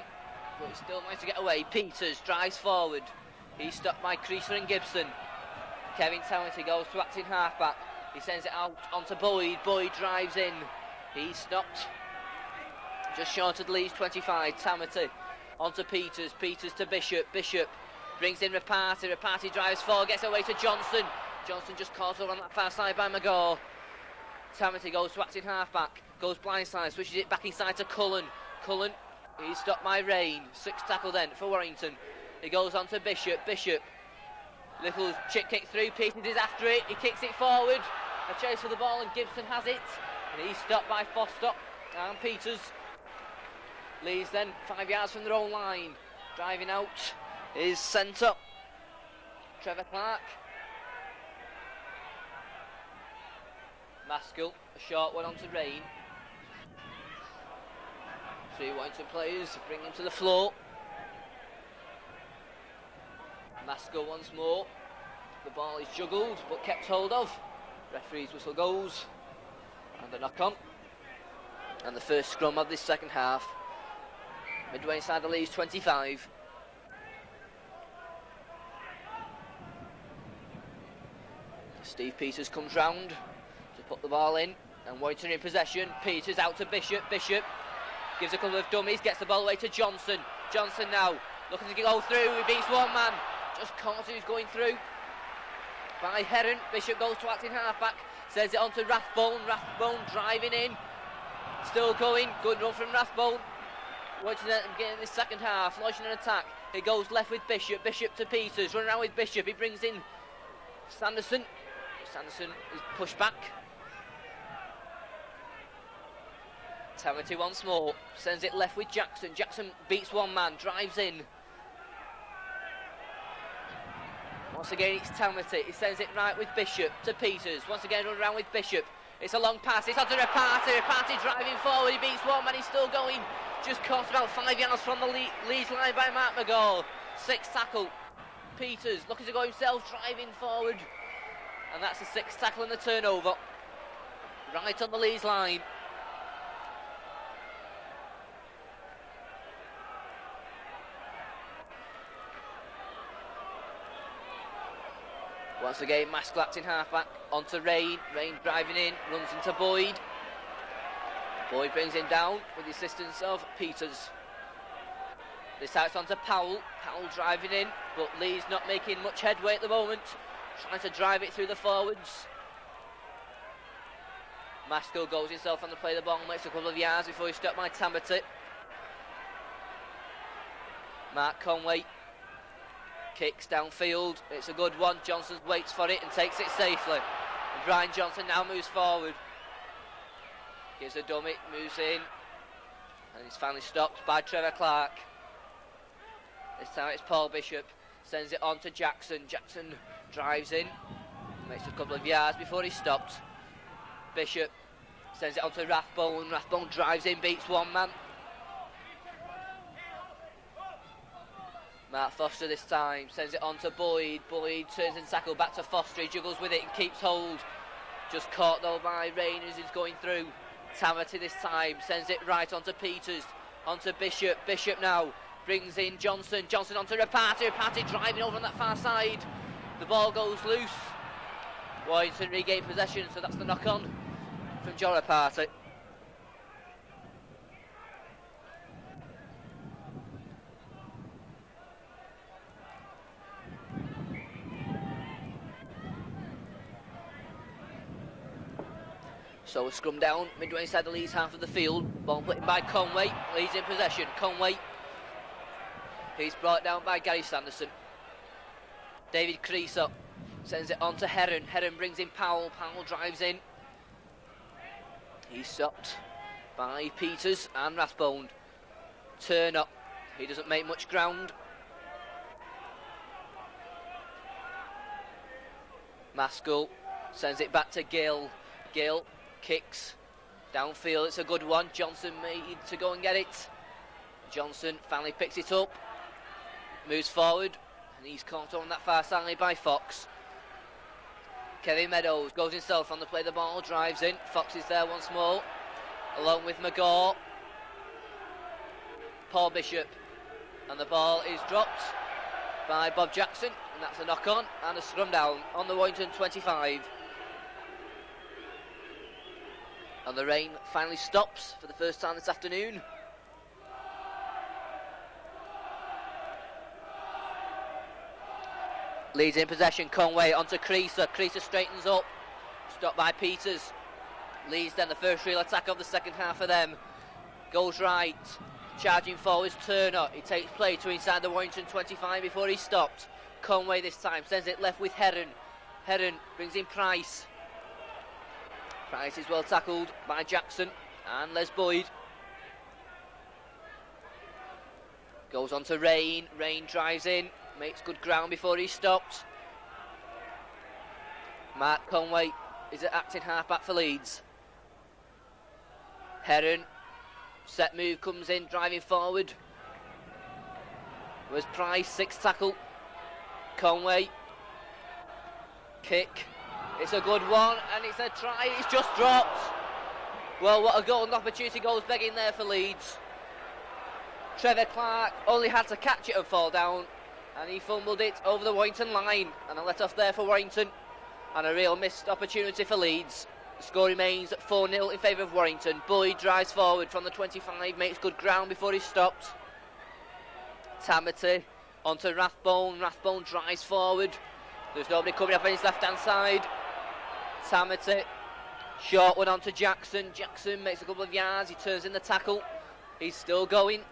but he still managed to get away. Peters drives forward. He's stopped by Creaser and Gibson. Kevin Tamati goes to acting halfback. He sends it out onto Boyd. Boyd drives in. He's stopped just short of the Leeds 25. Tamati onto Peters. Peters to Bishop. Bishop brings in Rapati. Rapati drives forward, gets away to Johnson. Johnson just caught over on that far side by McGaw. Tamati goes to acting halfback. Goes blindside, switches it back inside to Cullen. Cullen, he's stopped by Rain. 6 tackle then for Warrington. He goes on to Bishop. Bishop, little chip kick through. Peters is after it. He kicks it forward. A chase for the ball and Gibson has it. And he's stopped by Foster and Peters. Leeds then 5 yards from their own line. Driving out is centre Trevor Clark. Maskell, a short one onto Rain. 3 Warrington players bring him to the floor. Maskell once more. The ball is juggled but kept hold of. Referee's whistle goes. And a knock on. And the first scrum of this second half. Midway inside the Leeds 25. Steve Peters comes round to put the ball in. And Warrington in possession. Peters out to Bishop. Bishop gives a couple of dummies. Gets the ball away to Johnson. Johnson now looking to go through. He beats one man. Just caught who's going through. By Heron. Bishop goes to acting halfback. Sends it on to Rathbone. Rathbone driving in. Still going. Good run from Rathbone. Watching them getting this second half. Launching an attack. It goes left with Bishop. Bishop to Peters. Run around with Bishop. He brings in Sanderson. Sanderson is pushed back. Tamati once more, sends it left with Jackson. Jackson beats one man, drives in. Once again it's Tamati, he sends it right with Bishop to Peters. Once again run around with Bishop. It's a long pass, it's onto Rapati. Rapati driving forward, he beats one man, he's still going. Just caught about 5 yards from the Leeds line by Mark McGall. 6th tackle. Peters looking to go himself, driving forward. And that's the 6th tackle and the turnover. Right on the Leeds line. Once again, Maskell in half-back, onto Rain. Rain driving in, runs into Boyd. Boyd brings him down with the assistance of Peters. This time it's onto Powell. Powell driving in, but Lee's not making much headway at the moment. Trying to drive it through the forwards. Maskell goes himself on the play of the ball, makes a couple of yards before he's stopped by Tamati. Mark Conway kicks downfield, it's a good one. Johnson waits for it and takes it safely. And Brian Johnson now moves forward. Gives a dummy, moves in, and he's finally stopped by Trevor Clark. This time it's Paul Bishop, sends it on to Jackson. Jackson drives in, makes a couple of yards before he's stopped. Bishop sends it on to Rathbone. Rathbone drives in, beats one man. Mark Foster this time, sends it on to Boyd. Boyd turns and tackle back to Foster, he juggles with it and keeps hold. Just caught though by Rain as he's going through. Tamati this time, sends it right onto Peters, onto Bishop. Bishop now brings in Johnson. Johnson onto Rapati. Rapati driving over on that far side. The ball goes loose. Warrington regain possession, so that's the knock-on from Joe Rapati. So a scrum down, midway inside the Leeds half of the field. Ball put in by Conway, Leeds in possession. Conway, he's brought down by Gary Sanderson. David Creaser sends it on to Heron. Heron brings in Powell. Powell drives in. He's stopped by Peters and Rathbone. Turn up, he doesn't make much ground. Maskell sends it back to Gill. Gill kicks downfield, it's a good one. Johnson made to go and get it. Johnson finally picks it up, moves forward, and he's caught on that far side by Fox. Kevin Meadows goes himself on the play of the ball, drives in. Fox is there once more, along with McGaw. Paul Bishop, and the ball is dropped by Bob Jackson, and that's a knock-on and a scrum down on the Warrington 25. And the rain finally stops for the first time this afternoon. Leeds in possession, Conway onto Creaser. Creaser straightens up, stopped by Peters. Leeds then the first real attack of the second half for them. Goes right, charging forwards Turner. He takes play to inside the Warrington 25 before he's stopped. Conway this time sends it left with Heron. Heron brings in Price. Price is well tackled by Jackson and Les Boyd. Goes on to Rain. Rain drives in, makes good ground before he's stopped. Mark Conway is at acting half-back for Leeds. Heron, set move, comes in, driving forward. Was Price, 6th tackle. Conway, kick. It's a good one, and it's a try. It's just dropped. Well, what a golden opportunity goes begging there for Leeds. Trevor Clark only had to catch it and fall down, and he fumbled it over the Warrington line, and a let off there for Warrington, and a real missed opportunity for Leeds. The score remains at 4-0 in favour of Warrington. Boyd drives forward from the 25, makes good ground before he's stopped. Tamati onto Rathbone. Rathbone drives forward. There's nobody coming up on his left-hand side. Tamati, short one onto Jackson. Jackson makes a couple of yards, he turns in the tackle. He's still going.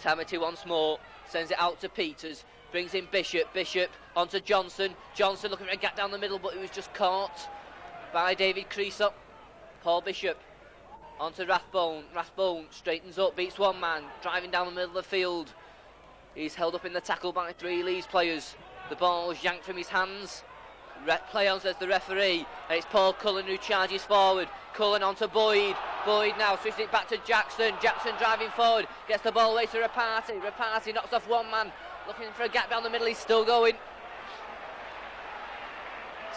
Tamati once more, sends it out to Peters. brings in Bishop. Bishop onto Johnson. Johnson looking for a gap down the middle, but he was just caught by David Creasop. Paul Bishop onto Rathbone. Rathbone straightens up, beats one man, driving down the middle of the field. He's held up in the tackle by 3 Leeds players. The ball's yanked from his hands. Play on, says the referee, and it's Paul Cullen who charges forward. Cullen onto Boyd. Boyd now switches it back to Jackson. Jackson driving forward, gets the ball away to Rapati. Rapati knocks off one man, looking for a gap down the middle. He's still going.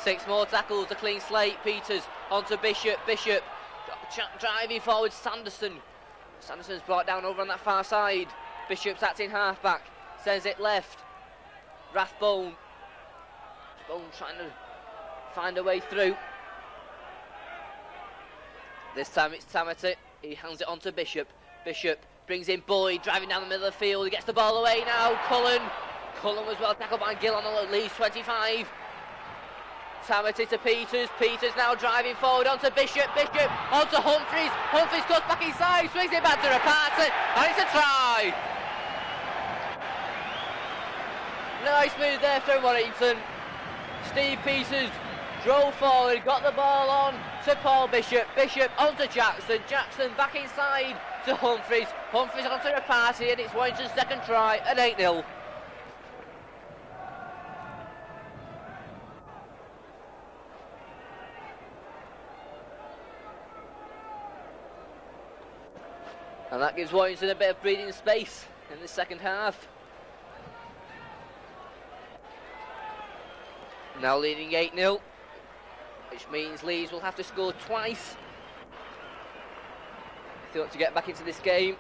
6 more tackles, a clean slate. Peters onto Bishop. Bishop driving forward. Sanderson. Sanderson's brought down over on that far side. Bishop's acting half-back, sends it left. Rathbone. Rathbone trying to find a way through. This time it's Tamati. He hands it on to Bishop. Bishop brings in Boyd, driving down the middle of the field. He gets the ball away now. Cullen. Cullen was well tackled by Gill on the Leeds 25. Tamati to Peters. Peters now driving forward onto Bishop. Bishop onto Humphreys. Humphreys goes back inside, swings it back to Rapati, and it's a try. Nice move there from Warrington. Steve Peters drove forward, got the ball on to Paul Bishop. Bishop onto Jackson. Jackson back inside to Humphreys. Humphreys onto Rapati, and it's Warrington's second try at 8-0. And that gives Warrington a bit of breathing space in the second half. Now leading 8-0, which means Leeds will have to score twice if they want to get back into this game.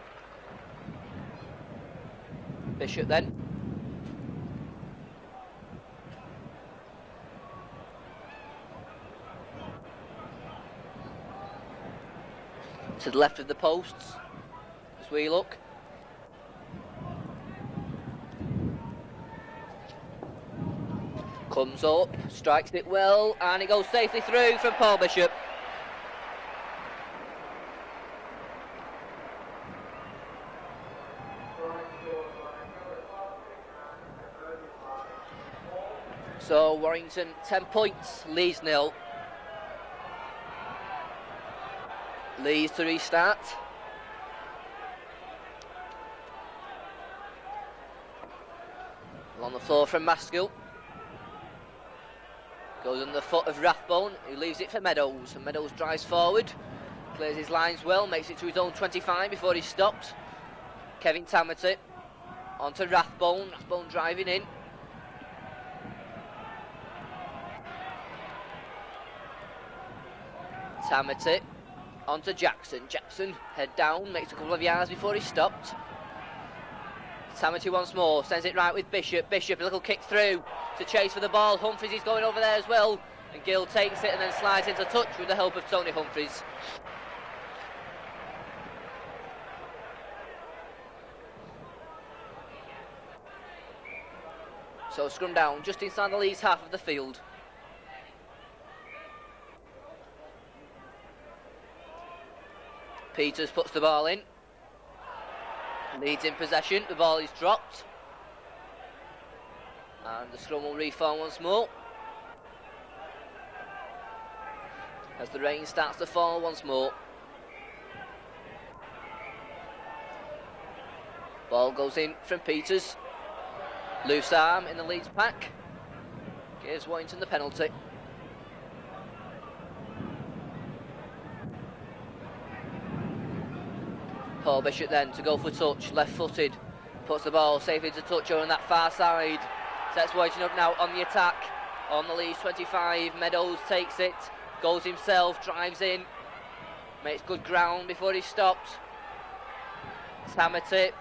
Bishop then. To the left of the posts as we look. Comes up, strikes it well, and it goes safely through from Paul Bishop. So Warrington 10 points, Leeds 0. Leeds to restart. On the floor from Maskell. Goes on the foot of Rathbone, who leaves it for Meadows, and Meadows drives forward, clears his lines well, makes it to his own 25 before he's stopped. Kevin Tamati onto Rathbone. Rathbone driving in. Tamati onto Jackson. Jackson head down, makes a couple of yards before he's stopped. Tamati once more, sends it right with Bishop. Bishop, a little kick through to chase for the ball. Humphreys is going over there as well, and Gill takes it and then slides into touch with the help of Tony Humphreys. So scrum down just inside the Leeds half of the field. Peters puts the ball in. Leeds in possession, the ball is dropped. And the scrum will reform once more. As the rain starts to fall once more. Ball goes in from Peters. Loose arm in the Leeds pack. Gives Warrington the penalty. Paul Bishop then to go for touch, left-footed, puts the ball safely to touch over on that far side, sets Warrington up now on the attack, on the Leeds 25, Meadows takes it, goes himself, drives in, makes good ground before he's stopped. Tamati,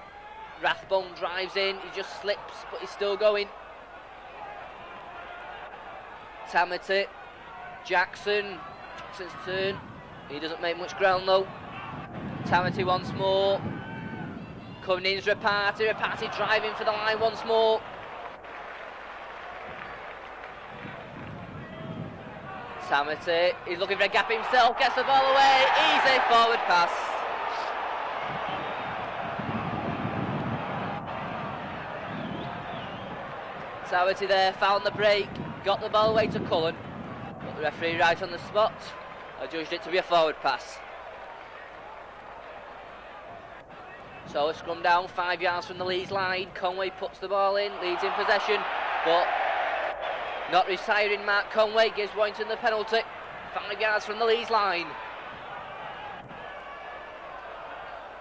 Rathbone drives in, he just slips, but he's still going. Tamati, Jackson's turn, he doesn't make much ground though. Tamati once more. Coming in is Rapati. Rapati driving for the line once more. Tamati, he's looking for a gap himself, gets the ball away. Easy forward pass. Doherty there, found the break, got the ball away to Cullen, but the referee right on the spot adjudged it to be a forward pass. So a scrum down 5 yards from the Leeds line. Conway puts the ball in, Leeds in possession, but not retiring Mark Conway gives Warrington the penalty. 5 yards from the Leeds line.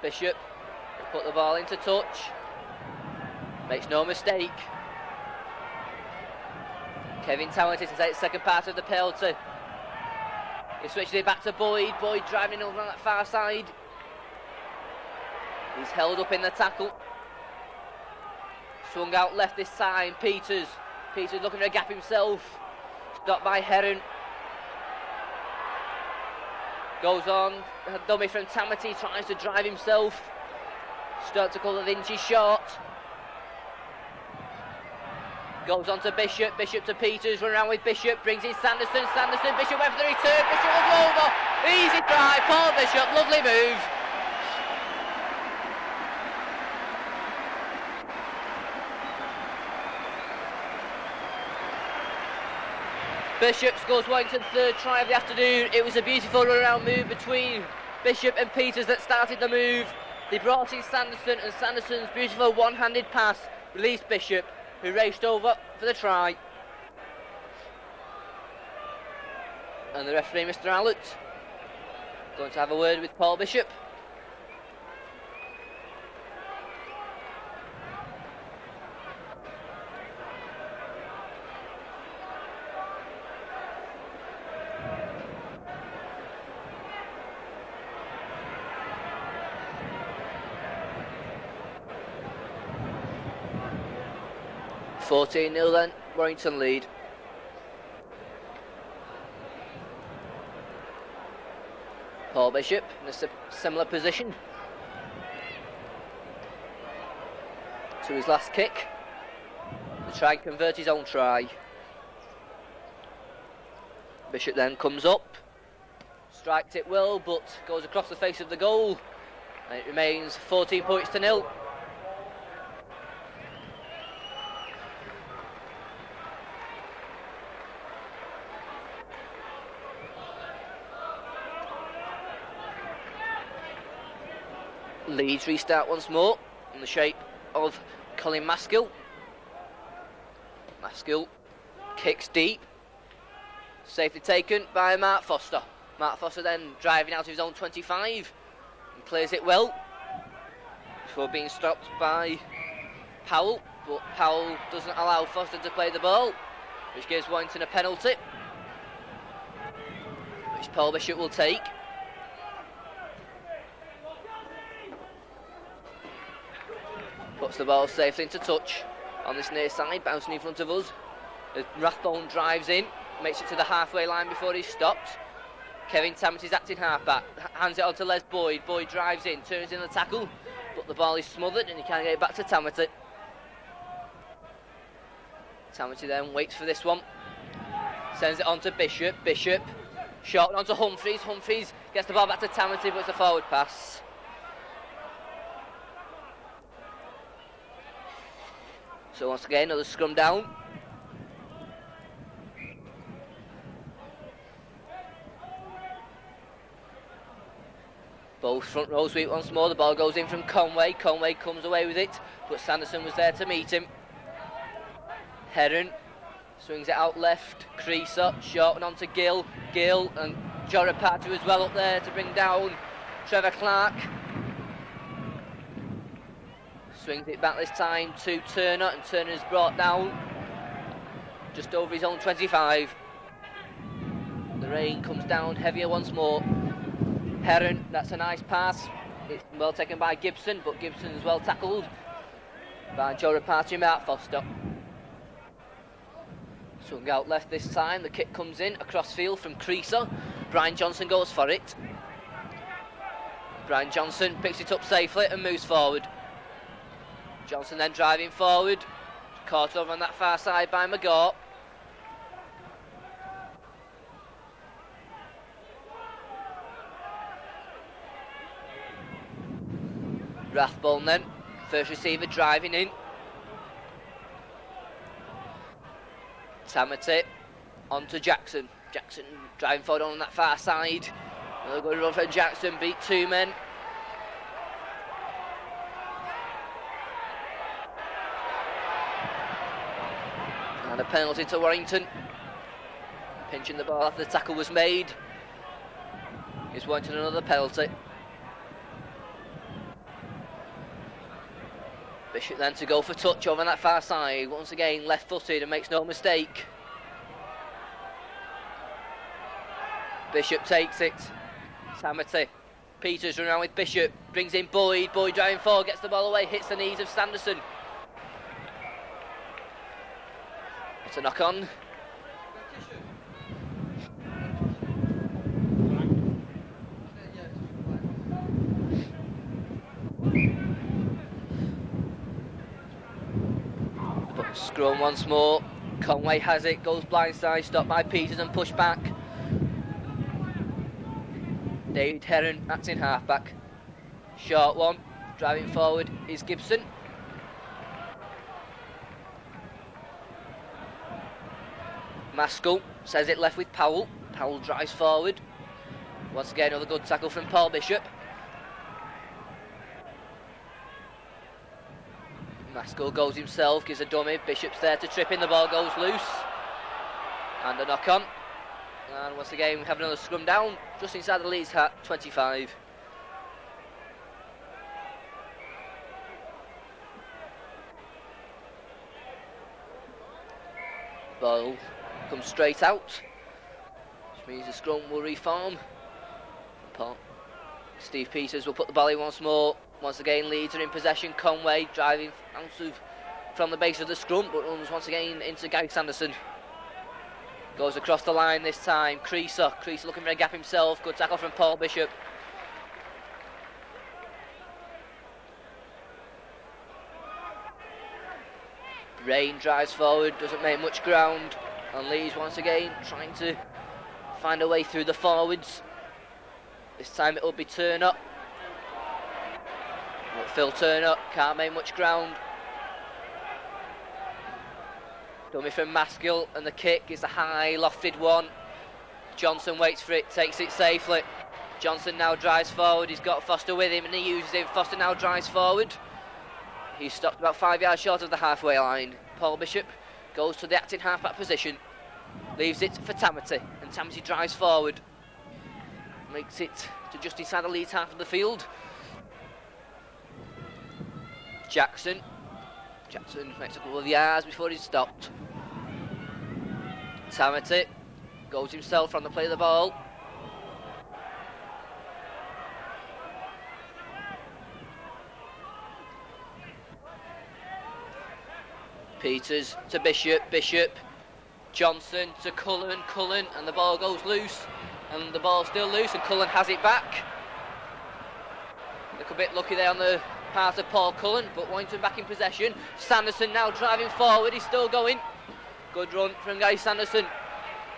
Bishop put the ball into touch, makes no mistake. Kevin Townley to take the second part of the penalty. He switches it back to Boyd. Boyd driving over on that far side. He's held up in the tackle. Swung out left this time. Peters looking for a gap himself. Stopped by Heron. Goes on. A dummy from Tamati. Tries to drive himself. Starts a couple of inches short. Goes on to Bishop. Bishop to Peters. Run around with Bishop. Brings in Sanderson. Bishop went for the return. Bishop will go over. Easy drive. Paul Bishop. Lovely move. Bishop scores Warrington's third try of the afternoon. It was a beautiful run-around move between Bishop and Peters that started the move. They brought in Sanderson, and Sanderson's beautiful one-handed pass released Bishop, who raced over for the try. And the referee, Mr. Allett, going to have a word with Paul Bishop. (14-0) then, Warrington lead. Paul Bishop in a similar position to his last kick, to try and convert his own try. Bishop then comes up, strikes it well, but goes across the face of the goal, and it remains 14 points to 0. Leeds restart once more in the shape of Colin Maskill. Maskill kicks deep. Safely taken by Mark Foster. Mark Foster then driving out of his own 25 and plays it well before being stopped by Powell, but Powell doesn't allow Foster to play the ball, which gives Warrington a penalty, which Paul Bishop will take. Puts the ball safely into touch on this near side, bouncing in front of us. As Rathbone drives in, makes it to the halfway line before he's stopped. Kevin Tamaty's acting halfback, hands it on to Les Boyd. Boyd drives in, turns in the tackle, but the ball is smothered and he can't get it back to Tamaty. Tamaty then waits for this one, sends it on to Bishop. Bishop short on to Humphreys. Humphreys gets the ball back to Tamaty, but it's a forward pass. So once again, another scrum down. Both front row sweep once more. The ball goes in from Conway. Conway comes away with it, but Sanderson was there to meet him. Heron swings it out left. Creaser short and on to Gill. Gill and Jorapatu as well up there to bring down Trevor Clark. Swings it back this time to Turner, and Turner's brought down just over his own 25. The rain comes down heavier once more. Heron, that's a nice pass. It's well taken by Gibson, but Gibson's well tackled by Jorapatu and Mark Foster. Swung out left this time. The kick comes in across field from Creaser. Brian Johnson goes for it. Brian Johnson picks it up safely and moves forward. Johnson then driving forward, caught over on that far side by McGaw. Rathbone then, first receiver driving in. Tamati on to Jackson. Jackson driving forward on that far side. Another good run from Jackson, beat 2 men. And a penalty to Warrington. Pinching the ball after the tackle was made. He's wanting another penalty. Bishop then to go for touch over on that far side. Once again, left-footed and makes no mistake. Bishop takes it. Tamati. Peters run around with Bishop. Brings in Boyd. Boyd driving forward, gets the ball away, hits the knees of Sanderson. It's a knock-on. Scrum once more. Conway has it, goes blindside, stopped by Peters and pushed back. David Heron acting halfback. Short one, driving forward is Gibson. Maskell says it left with Powell. Powell drives forward. Once again, another good tackle from Paul Bishop. Maskell goes himself, gives a dummy. Bishop's there to trip in, the ball goes loose. And a knock on. And once again, we have another scrum down, just inside the Leeds hat, 25. Ball comes straight out, which means the scrum will reform. Steve Peters will put the ball in once more. Once again, Leeds are in possession. Conway driving from the base of the scrum, but runs once again into Gary Sanderson. Goes across the line this time. Creaser looking for a gap himself. Good tackle from Paul Bishop. Rain drives forward, doesn't make much ground, and Leeds once again trying to find a way through the forwards. This time it will be Turner. But Phil Turner can't make much ground. Dummy from Maskell, and the kick is a high lofted one. Johnson waits for it, takes it safely. Johnson now drives forward, he's got Foster with him and he uses him. Foster now drives forward. He's stopped about 5 yards short of the halfway line. Paul Bishop goes to the acting halfback position, leaves it for Tamati, and Tamati drives forward. Makes it to just inside the Leeds half of the field. Jackson makes a couple of yards before he's stopped. Tamati goes himself from the play of the ball. Peters to Bishop, Johnson to Cullen, and the ball goes loose, and the ball's still loose, and Cullen has it back. Look a bit lucky there on the part of Paul Cullen, but Warrington back in possession. Sanderson now driving forward, he's still going. Good run from Guy Sanderson.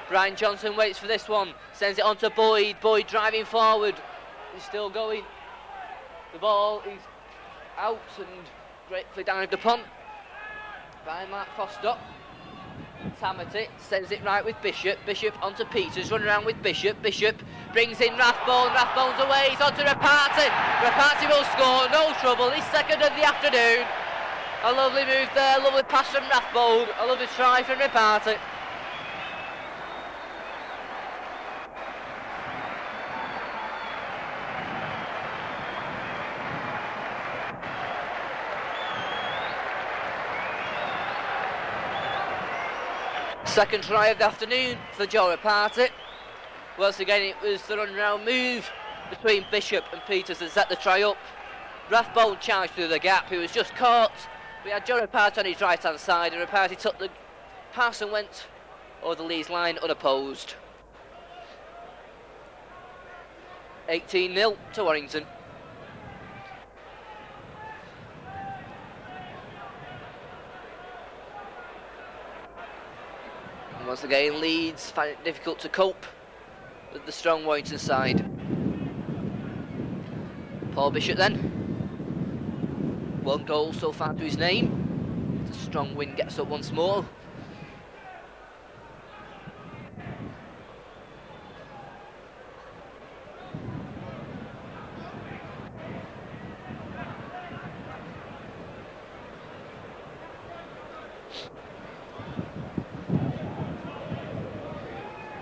Brian Johnson waits for this one, sends it on to Boyd. Boyd driving forward, he's still going. The ball is out and gratefully dived upon by Mark Foster. Tamati sends it right with Bishop. Bishop onto Peters, run around with Bishop. Bishop brings in Rathbone. Rathbone's away, he's onto Rapati. Rapati will score, no trouble. He's second of the afternoon. A lovely move there, lovely pass from Rathbone. A lovely try from Rapati. Second try of the afternoon for Joe Rapati. Once again, it was the run-round move between Bishop and Peters that set the try up. Rathbone charged through the gap, he was just caught. We had Joe Rapati on his right-hand side, and Rapati took the pass and went over the Leeds line unopposed. 18-0 to Warrington. Once again, Leeds find it difficult to cope with the strong Warrington side. Paul Bishop then. 1 goal so far to his name. The strong win gets up once more.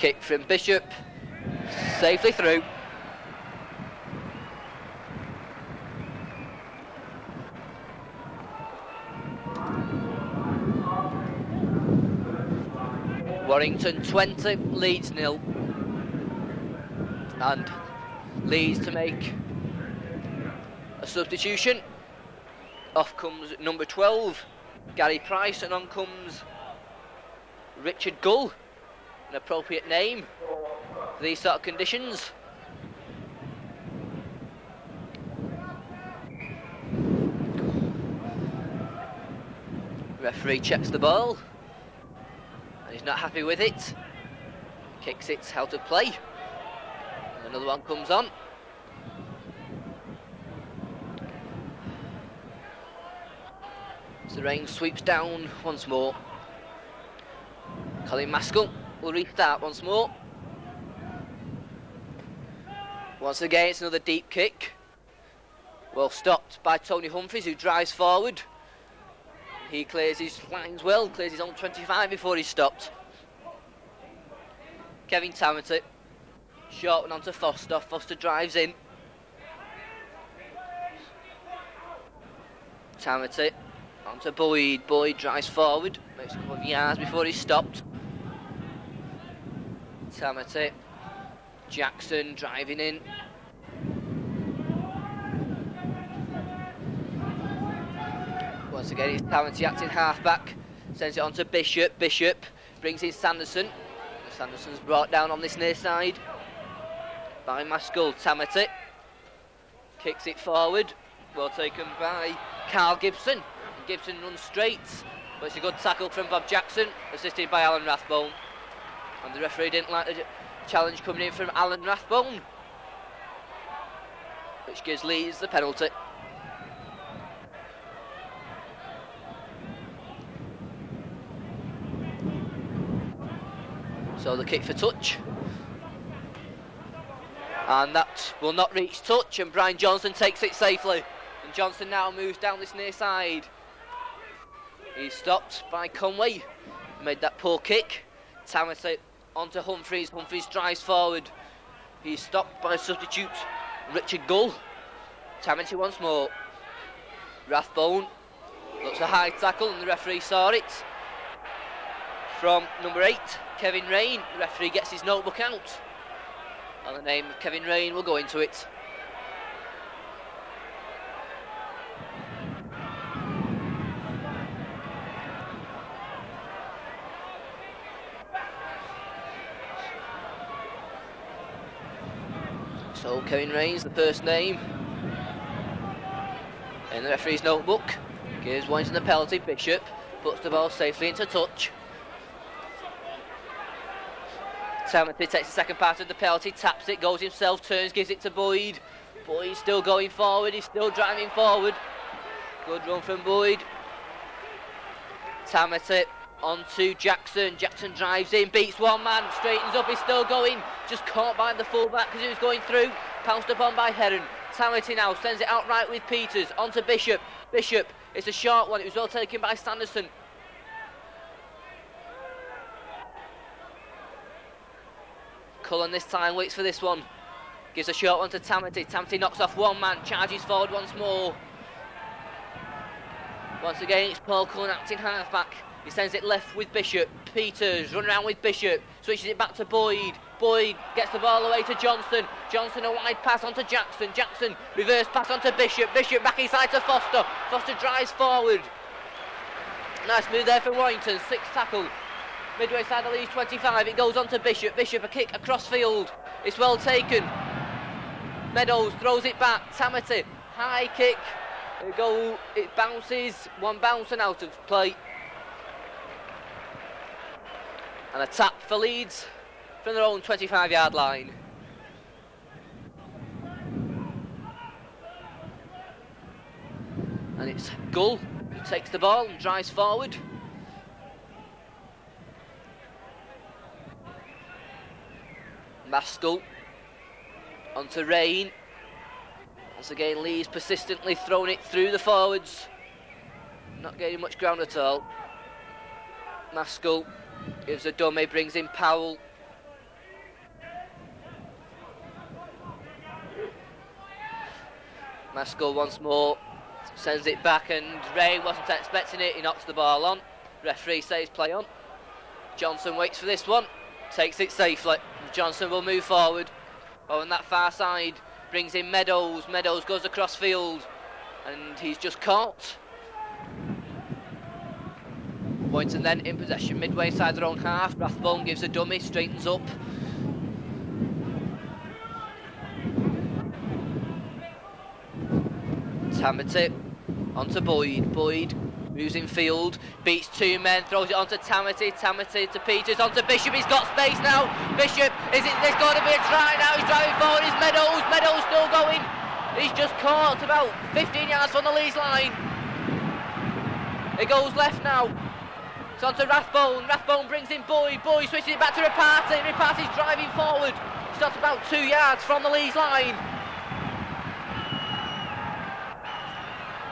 kick from Bishop, safely through. Warrington 20, Leeds 0. And Leeds to make a substitution. Off comes number 12, Gary Price, and on comes Richard Gull, an appropriate name for these sort of conditions. Referee checks the ball, and he's not happy with it. Kicks it out of play. And another one comes on. So the rain sweeps down once more. Colin Maskell will restart once more. Once again, it's another deep kick. Well stopped by Tony Humphries, who drives forward. He clears his lines well, clears his own 25 before he's stopped. Kevin Tamity, short one onto Foster. Foster drives in. Tamity onto Boyd. Boyd drives forward, makes a couple of yards before he's stopped. Tamity, Jackson driving in. Once again, it's Tamity acting half-back, sends it on to Bishop. Bishop brings in Sanderson. Sanderson's brought down on this near side by Maskell. Tamity kicks it forward, well taken by Carl Gibson. Gibson runs straight, but it's a good tackle from Bob Jackson, assisted by Alan Rathbone. And the referee didn't like the challenge coming in from Alan Rathbone, which gives Leeds the penalty. So the kick for touch, and that will not reach touch, and Brian Johnson takes it safely. And Johnson now moves down this near side. He's stopped by Conway, made that poor kick. Tamity onto Humphries. Humphries drives forward. He's stopped by substitute Richard Gull. Tamity once more. Rathbone looks a high tackle, and the referee saw it. From number 8, Kevin Rain. The referee gets his notebook out, and the name of Kevin Rain will go into it. So Kevin Rain's the first name in the referee's notebook. Gives Warrington the penalty. Bishop puts the ball safely into touch. Tamity takes the second part of the penalty, taps it, goes himself, turns, gives it to Boyd. Boyd still going forward, he's still driving forward. Good run from Boyd. Tamity onto Jackson. Jackson drives in, beats one man, straightens up, he's still going. Just caught by the fullback because he was going through. Pounced upon by Heron. Tamity now sends it outright with Peters. Onto Bishop. Bishop, it's a short one, it was well taken by Sanderson. Cullen this time waits for this one. Gives a short one to Tamity. Tamity knocks off one man, charges forward once more. Once again, it's Paul Cullen acting half-back. He sends it left with Bishop. Peters, run around with Bishop. Switches it back to Boyd. Boyd gets the ball away to Johnson. Johnson, a wide pass onto Jackson. Jackson, reverse pass onto Bishop. Bishop back inside to Foster. Foster drives forward. Nice move there from Warrington. 6th tackle. Midway side of Leeds 25. It goes on to Bishop. Bishop, a kick across field. It's well taken. Meadows throws it back. Tamity, high kick. It bounces. One bounce and out of play. And a tap for Leeds from their own 25-yard line. And it's Gull who takes the ball and drives forward. Maskell onto Rain. Once again, Leeds persistently throwing it through the forwards. Not gaining much ground at all. Maskell gives a dummy, brings in Powell. Maskell once more sends it back, and Ray wasn't expecting it. He knocks the ball on. Referee says play on. Johnson waits for this one, takes it safely. Johnson will move forward. On that far side, brings in Meadows. Meadows goes across field, and he's just caught. Warrington then in possession midway inside their own half. Rathbone gives a dummy, straightens up. Tamity onto Boyd. Boyd moves in field, beats two men, throws it onto Tamity. Tamity to Peters, onto Bishop. He's got space now. Bishop, there's going to be a try now. He's driving forward. It's Meadows. Meadows still going. He's just caught about 15 yards from the Leeds line. It goes left now. It's onto Rathbone. Rathbone brings in Boyd. Boyd switches it back to Reparty. Reparty's driving forward. Stops about 2 yards from the Leeds line.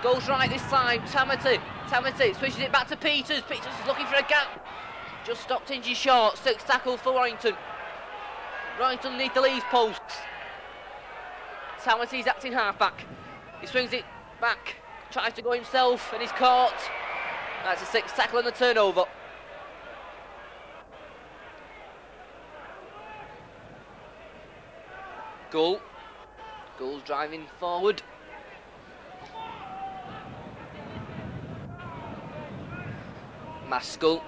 Goes right this time. Tamity switches it back to Peters. Peters is looking for a gap. Just stopped injury short. 6 tackle for Warrington. Warrington need the Leeds posts. Tamity's acting halfback. He swings it back. Tries to go himself and he's caught. That's a 6 tackle and the turnover. Goal. Goal's driving forward. Maskell.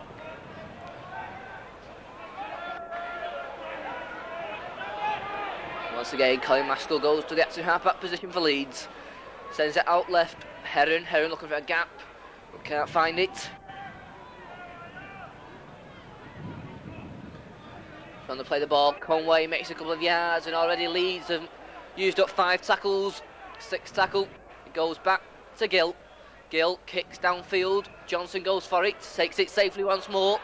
Once again, Colin Maskell goes to the active halfback position for Leeds. Sends it out left. Heron looking for a gap, but can't find it. Trying to play the ball. Conway makes a couple of yards, and already Leeds have used up 5 tackles. 6 tackle. It goes back to Gill. Gill kicks downfield. Johnson goes for it, takes it safely once more.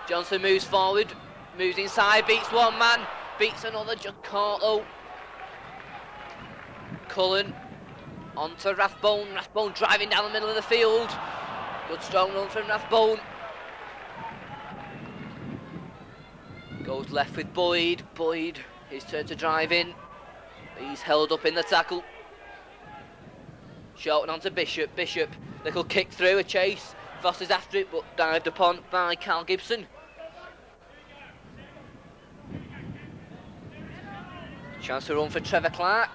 Johnson moves forward, moves inside, beats one man, beats another, just caught though. Cullen onto Rathbone. Rathbone driving down the middle of the field. Good strong run from Rathbone. Goes left with Boyd. Boyd, his turn to drive in. He's held up in the tackle. Short one onto Bishop. Bishop, little kick through, a chase. Foster's after it, but dived upon by Carl Gibson. Chance to run for Trevor Clark.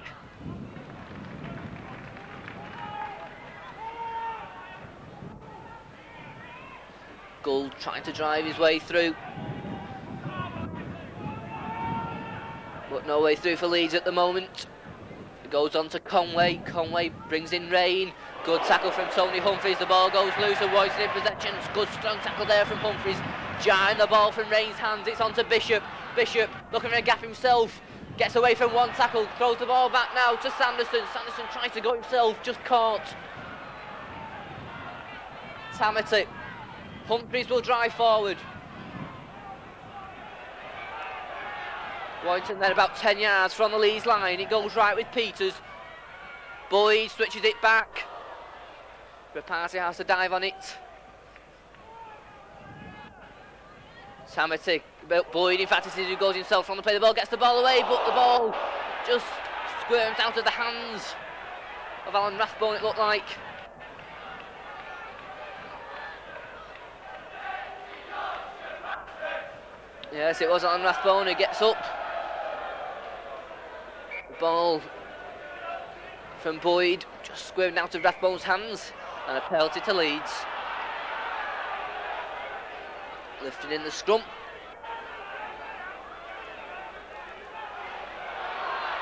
Gould trying to drive his way through, but no way through for Leeds at the moment. It goes on to Conway. Conway brings in Rain. Good tackle from Tony Humphries. The ball goes loose and Warrington in possession. Good strong tackle there from Humphries. Jarring the ball from Rain's hands. It's on to Bishop. Bishop looking for a gap himself. Gets away from one tackle. Throws the ball back now to Sanderson. Sanderson tries to go himself. Just caught. Tamity. Humphries will drive forward. Warrington then about 10 yards from the Leeds line. It goes right with Peters. Boyd switches it back. Reparty has to dive on it. Tamity. Boyd, in fact, he goes himself from the play. The ball gets the ball away, but the ball just squirms out of the hands of Alan Rathbone, it looked like. Yes, it was Alan Rathbone who gets up. The ball from Boyd just squirmed out of Rathbone's hands, and a penalty to Leeds. Lifting in the scrum.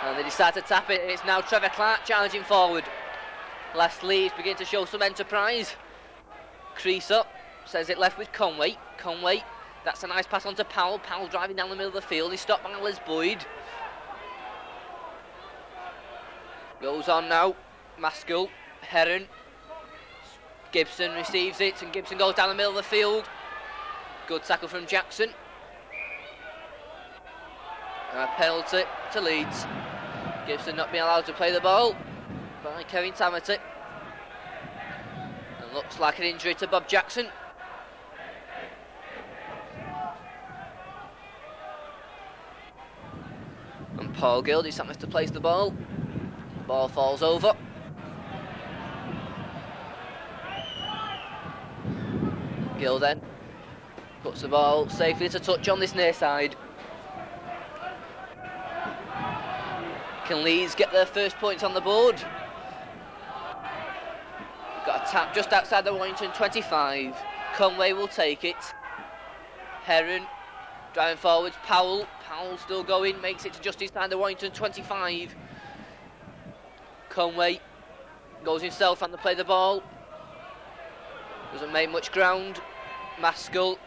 And they decide to tap it, and it's now Trevor Clark challenging forward. Last Leeds begin to show some enterprise. Crease up, sends it left with Conway. Conway, that's a nice pass on to Powell. Powell driving down the middle of the field. He's stopped by Liz Boyd. Goes on now. Maskell, Heron. Gibson receives it, and Gibson goes down the middle of the field. Good tackle from Jackson. And a penalty to Leeds. Gibson not being allowed to play the ball by Kevin Tamity. And looks like an injury to Bob Jackson. And Paul Gill decided to place the ball. The ball falls over. Gill then puts the ball safely to touch on this near side. Can Leeds get their first points on the board? Got a tap just outside the Warrington 25. Conway will take it. Heron driving forwards. Powell still going, makes it to just inside the Warrington 25. Conway goes himself and to play the ball. Doesn't make much ground. Maskell.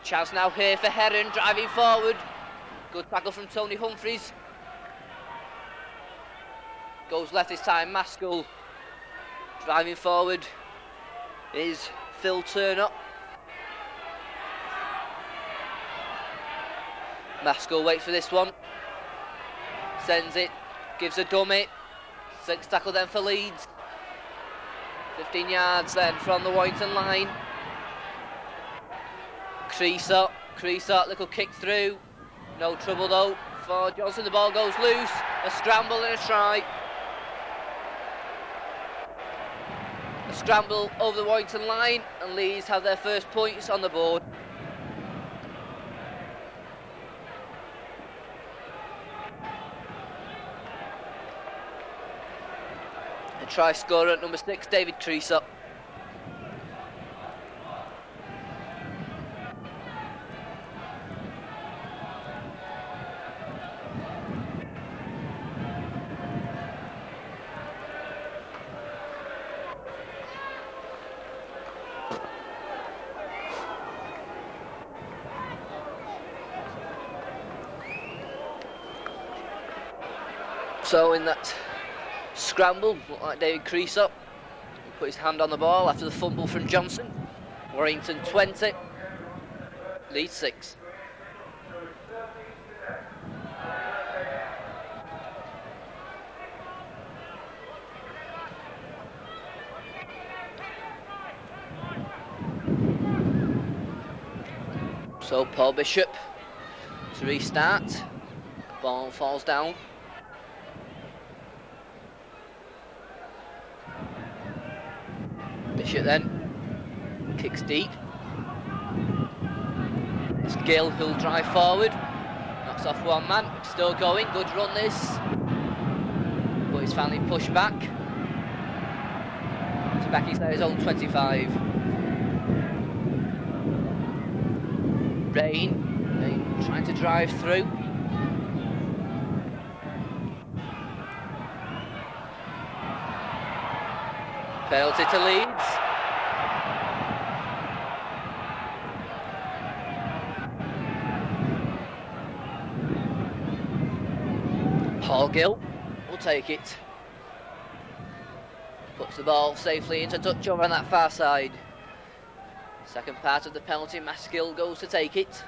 Chance now here for Heron, driving forward. Good tackle from Tony Humphreys. Goes left this time, Maskell. Driving forward is Phil Turner. Maskell waits for this one. Sends it, gives a dummy. Six tackle then for Leeds. 15 yards then from the Warrington line. Creasot, little kick through. No trouble though for Johnson. The ball goes loose. A scramble and a try. A scramble over the Warrington line, and Leeds have their first points on the board. A try scorer at number 6, David Creasot. So in that scramble, looked like David Creasot put his hand on the ball after the fumble from Johnson. Warrington 20, Leeds 6. So Paul Bishop to restart. Ball falls down. Bishop then kicks deep. It's Gill who'll drive forward. Knocks off one man. Still going. Good run this. But he's finally pushed back. To back inside his own 25. Rain trying to drive through. Penalty to Leeds. Paul Gill will take it. Puts the ball safely into touch over on that far side. Second part of the penalty, Maskell goes to take it.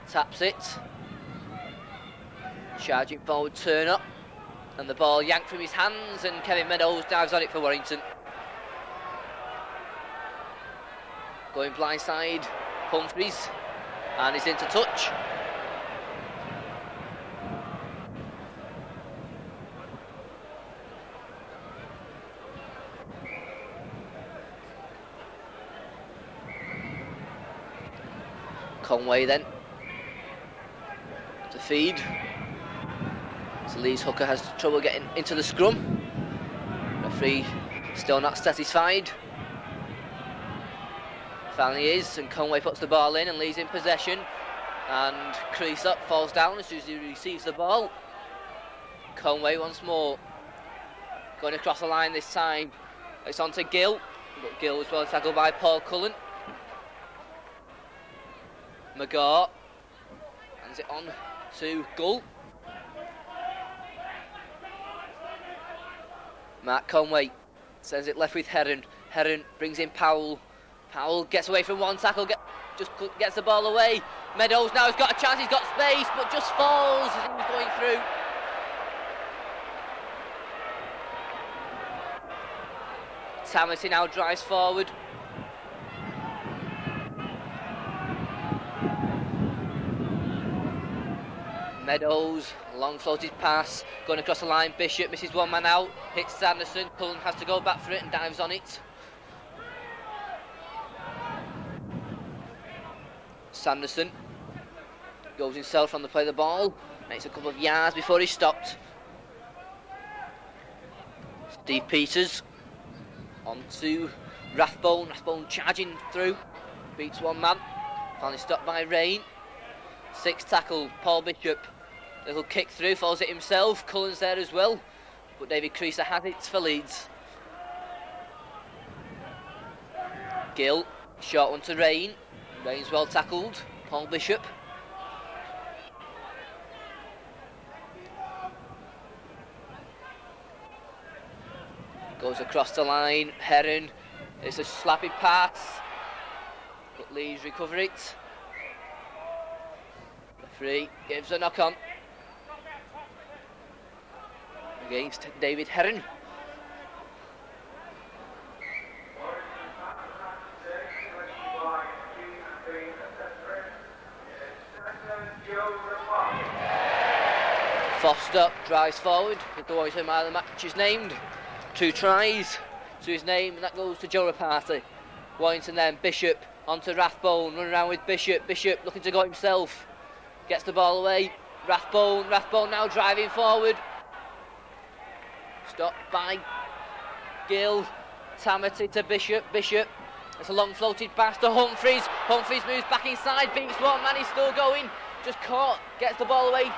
Taps it. Charging forward, Turner. And the ball yanked from his hands, and Kevin Meadows dives on it for Warrington. Going blindside, Humphreys, and he's into touch. Conway then to feed. So Leeds hooker has trouble getting into the scrum. Referee still not satisfied. Finally is, and Conway puts the ball in and Leeds in possession. And Creasot falls down as soon as he receives the ball. Conway once more. Going across the line this time. It's on to Gill. But Gill was well tackled by Paul Cullen. McGaw hands it on to Gull. Mark Conway sends it left with Heron. Heron brings in Powell. Powell gets away from one tackle, just gets the ball away. Meadows now has got a chance, he's got space, but just falls as he was going through. Tamati now drives forward. Meadows, long floated pass, going across the line. Bishop misses one man out, hits Sanderson. Cullen has to go back for it and dives on it. Sanderson goes himself on the play of the ball, makes a couple of yards before he's stopped. Steve Peters on to Rathbone. Rathbone charging through, beats one man, finally stopped by Rain. 6 tackle, Paul Bishop, little kick through, follows it himself. Cullen's there as well, but David Creaser has it for Leeds. Gill, short one to Rain. Rain's well tackled. Paul Bishop. Goes across the line. Heron. It's a slappy pass, but Leeds recover it. Referee gives a knock on against David Heron. Foster drives forward, the Warrington man of the match is named. 2 tries to his name, and that goes to Joe Reparty. Warrington then, Bishop onto Rathbone, running around with Bishop. Bishop looking to go himself, gets the ball away. Rathbone now driving forward. Stopped by Gill. Tamati to Bishop. Bishop, it's a long floated pass to Humphreys. Humphreys moves back inside, beats one man, he's still going. Just caught, gets the ball away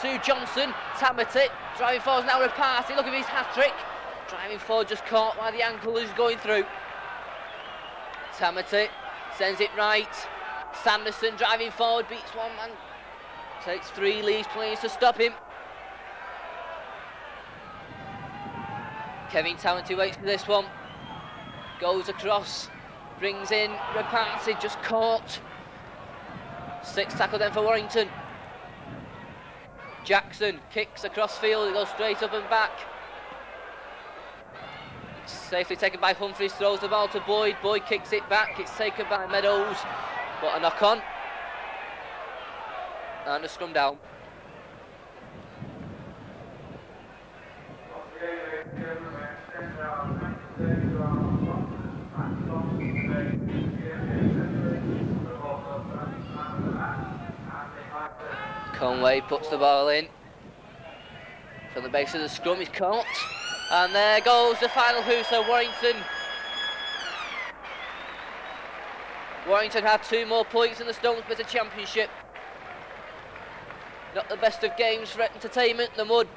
to Johnson. Tamati driving forward now. Reparty, look at his hat-trick. Driving forward, just caught while the ankle is going through. Tamati sends it right. Sanderson driving forward, beats one man. Takes 3 Leeds players to stop him. Kevin Tamati waits for this one. Goes across, brings in Reparty, just caught. 6 tackle then for Warrington. Jackson kicks across field, it goes straight up and back. Safely taken by Humphreys, throws the ball to Boyd. Boyd kicks it back, it's taken by Meadows, but a knock on and a scrum down. Conway puts the ball in from the base of the scrum, he's caught, and there goes the final whistle. Warrington have 2 more points in the Stones Bitter Championship. Not the best of games for entertainment. The mud,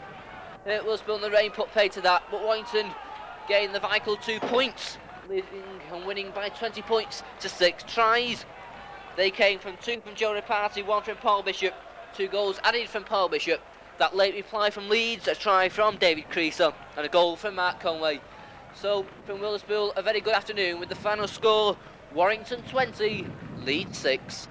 it will spill, and the rain put pay to that, but Warrington gained the vital 2 points, leading and winning by 20 points to 6 tries. They came from 2 from Joe Reparty, 1 from Paul Bishop. 2 goals added from Paul Bishop. That late reply from Leeds, a try from David Creaser, and a goal from Mark Conway. So from Wilderspool, a very good afternoon with the final score: Warrington 20, Leeds 6.